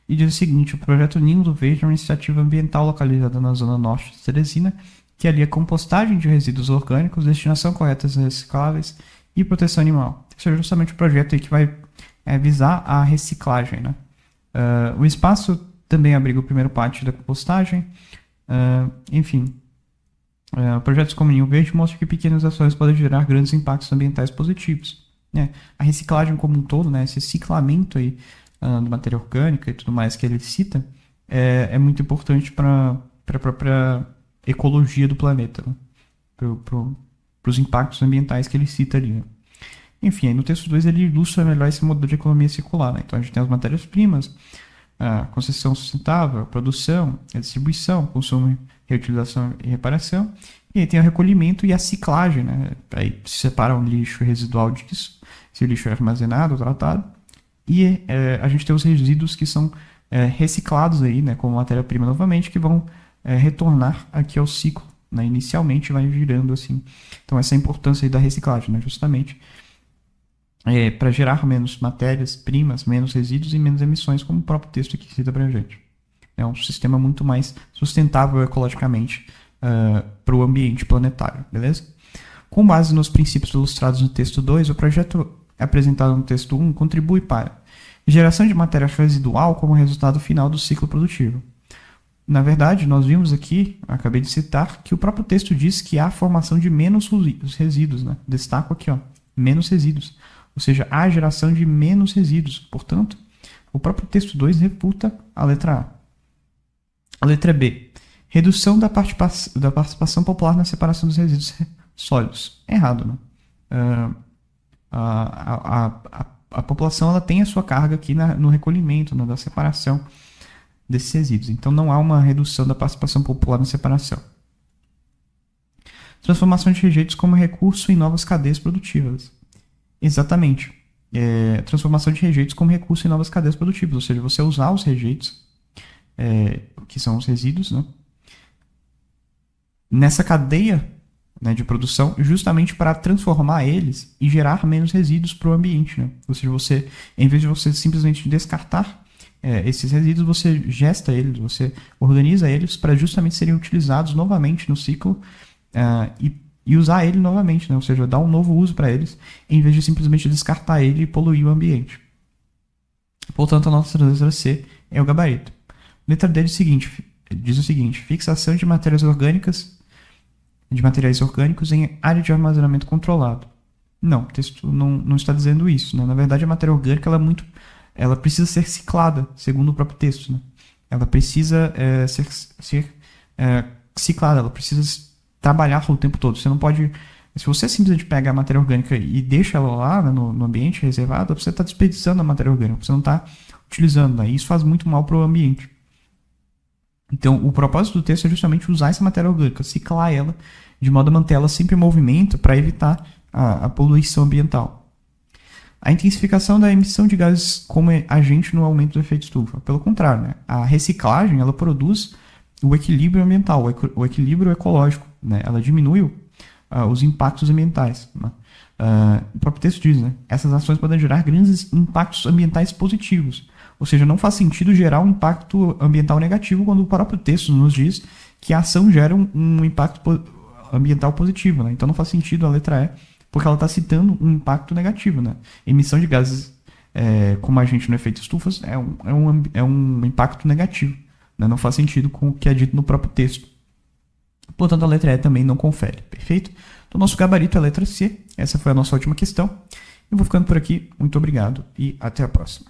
e diz o seguinte: o projeto Ninho do Verde é uma iniciativa ambiental localizada na zona norte de Teresina, que alia compostagem de resíduos orgânicos, destinação correta a recicláveis e proteção animal. Esse é justamente o projeto aí que vai visar a reciclagem, né? O espaço também abriga o primeiro pátio da compostagem. Enfim, projetos como Ninho Verde mostram que pequenas ações podem gerar grandes impactos ambientais positivos, né? A reciclagem como um todo, né? Esse ciclamento aí de matéria orgânica e tudo mais que ele cita é muito importante para a própria ecologia do planeta, né? Para os impactos ambientais que ele cita ali, né? Enfim, aí no texto 2 ele ilustra melhor esse modelo de economia circular, né? Então a gente tem as matérias-primas, a concessão sustentável, a produção, a distribuição, consumo, reutilização e reparação. E aí tem o recolhimento e a ciclagem, né? Aí se separa o lixo residual disso, se o lixo é armazenado, tratado. E a gente tem os resíduos que são reciclados aí, né? Como matéria-prima novamente, que vão retornar aqui ao ciclo, né? Inicialmente vai girando assim. Então essa é a importância aí da reciclagem, né? Justamente para gerar menos matérias-primas, menos resíduos e menos emissões, como o próprio texto aqui cita para a gente. É um sistema muito mais sustentável ecologicamente para o ambiente planetário, beleza? Com base nos princípios ilustrados no texto 2, o projeto apresentado no texto 1 contribui para geração de matéria residual como resultado final do ciclo produtivo. Na verdade, nós vimos aqui, acabei de citar, que o próprio texto diz que há a formação de menos resíduos, né? Destaco aqui, menos resíduos. Ou seja, há a geração de menos resíduos. Portanto, o próprio texto 2 refuta a letra A. A letra B. Redução da participação popular na separação dos resíduos sólidos. Errado, né? A população ela tem a sua carga aqui no recolhimento, da separação desses resíduos. Então, não há uma redução da participação popular na separação. Transformação de rejeitos como recurso em novas cadeias produtivas. Exatamente. Transformação de rejeitos como recurso em novas cadeias produtivas. Ou seja, você usar os rejeitos, que são os resíduos, né, nessa cadeia, né, de produção, justamente para transformar eles e gerar menos resíduos para o ambiente, né? Ou seja, você, em vez de você simplesmente descartar esses resíduos, você gesta eles, você organiza eles para justamente serem utilizados novamente no ciclo e usar ele novamente, né? Ou seja, dar um novo uso para eles, em vez de simplesmente descartar ele e poluir o ambiente. Portanto, a nossa letra C é o gabarito. Letra D diz o seguinte: fixação de materiais orgânicos em área de armazenamento controlado. Não, o texto não está dizendo isso, né? Na verdade, a matéria orgânica ela precisa ser ciclada, segundo o próprio texto, né? Ela precisa ser ciclada, ela precisa trabalhar o tempo todo. Você não pode... Se você simplesmente pega a matéria orgânica e deixa ela lá, né, no ambiente reservado, você está desperdiçando a matéria orgânica, você não está utilizando, né? E isso faz muito mal para o ambiente. Então, o propósito do texto é justamente usar essa matéria orgânica, ciclar ela, de modo a manter ela sempre em movimento para evitar a poluição ambiental. A intensificação da emissão de gases como agente no aumento do efeito estufa. Pelo contrário, né? A reciclagem ela produz o equilíbrio ambiental, o equilíbrio ecológico, né? Ela diminui os impactos ambientais, né? O próprio texto diz, né? Essas ações podem gerar grandes impactos ambientais positivos. Ou seja, não faz sentido gerar um impacto ambiental negativo quando o próprio texto nos diz que a ação gera um impacto ambiental positivo, né? Então não faz sentido a letra E, porque ela está citando um impacto negativo, né? Emissão de gases como agente no efeito estufas é um impacto negativo, né? Não faz sentido com o que é dito no próprio texto. Portanto, a letra E também não confere, perfeito? Então, nosso gabarito é a letra C. Essa foi a nossa última questão. Eu vou ficando por aqui. Muito obrigado e até a próxima.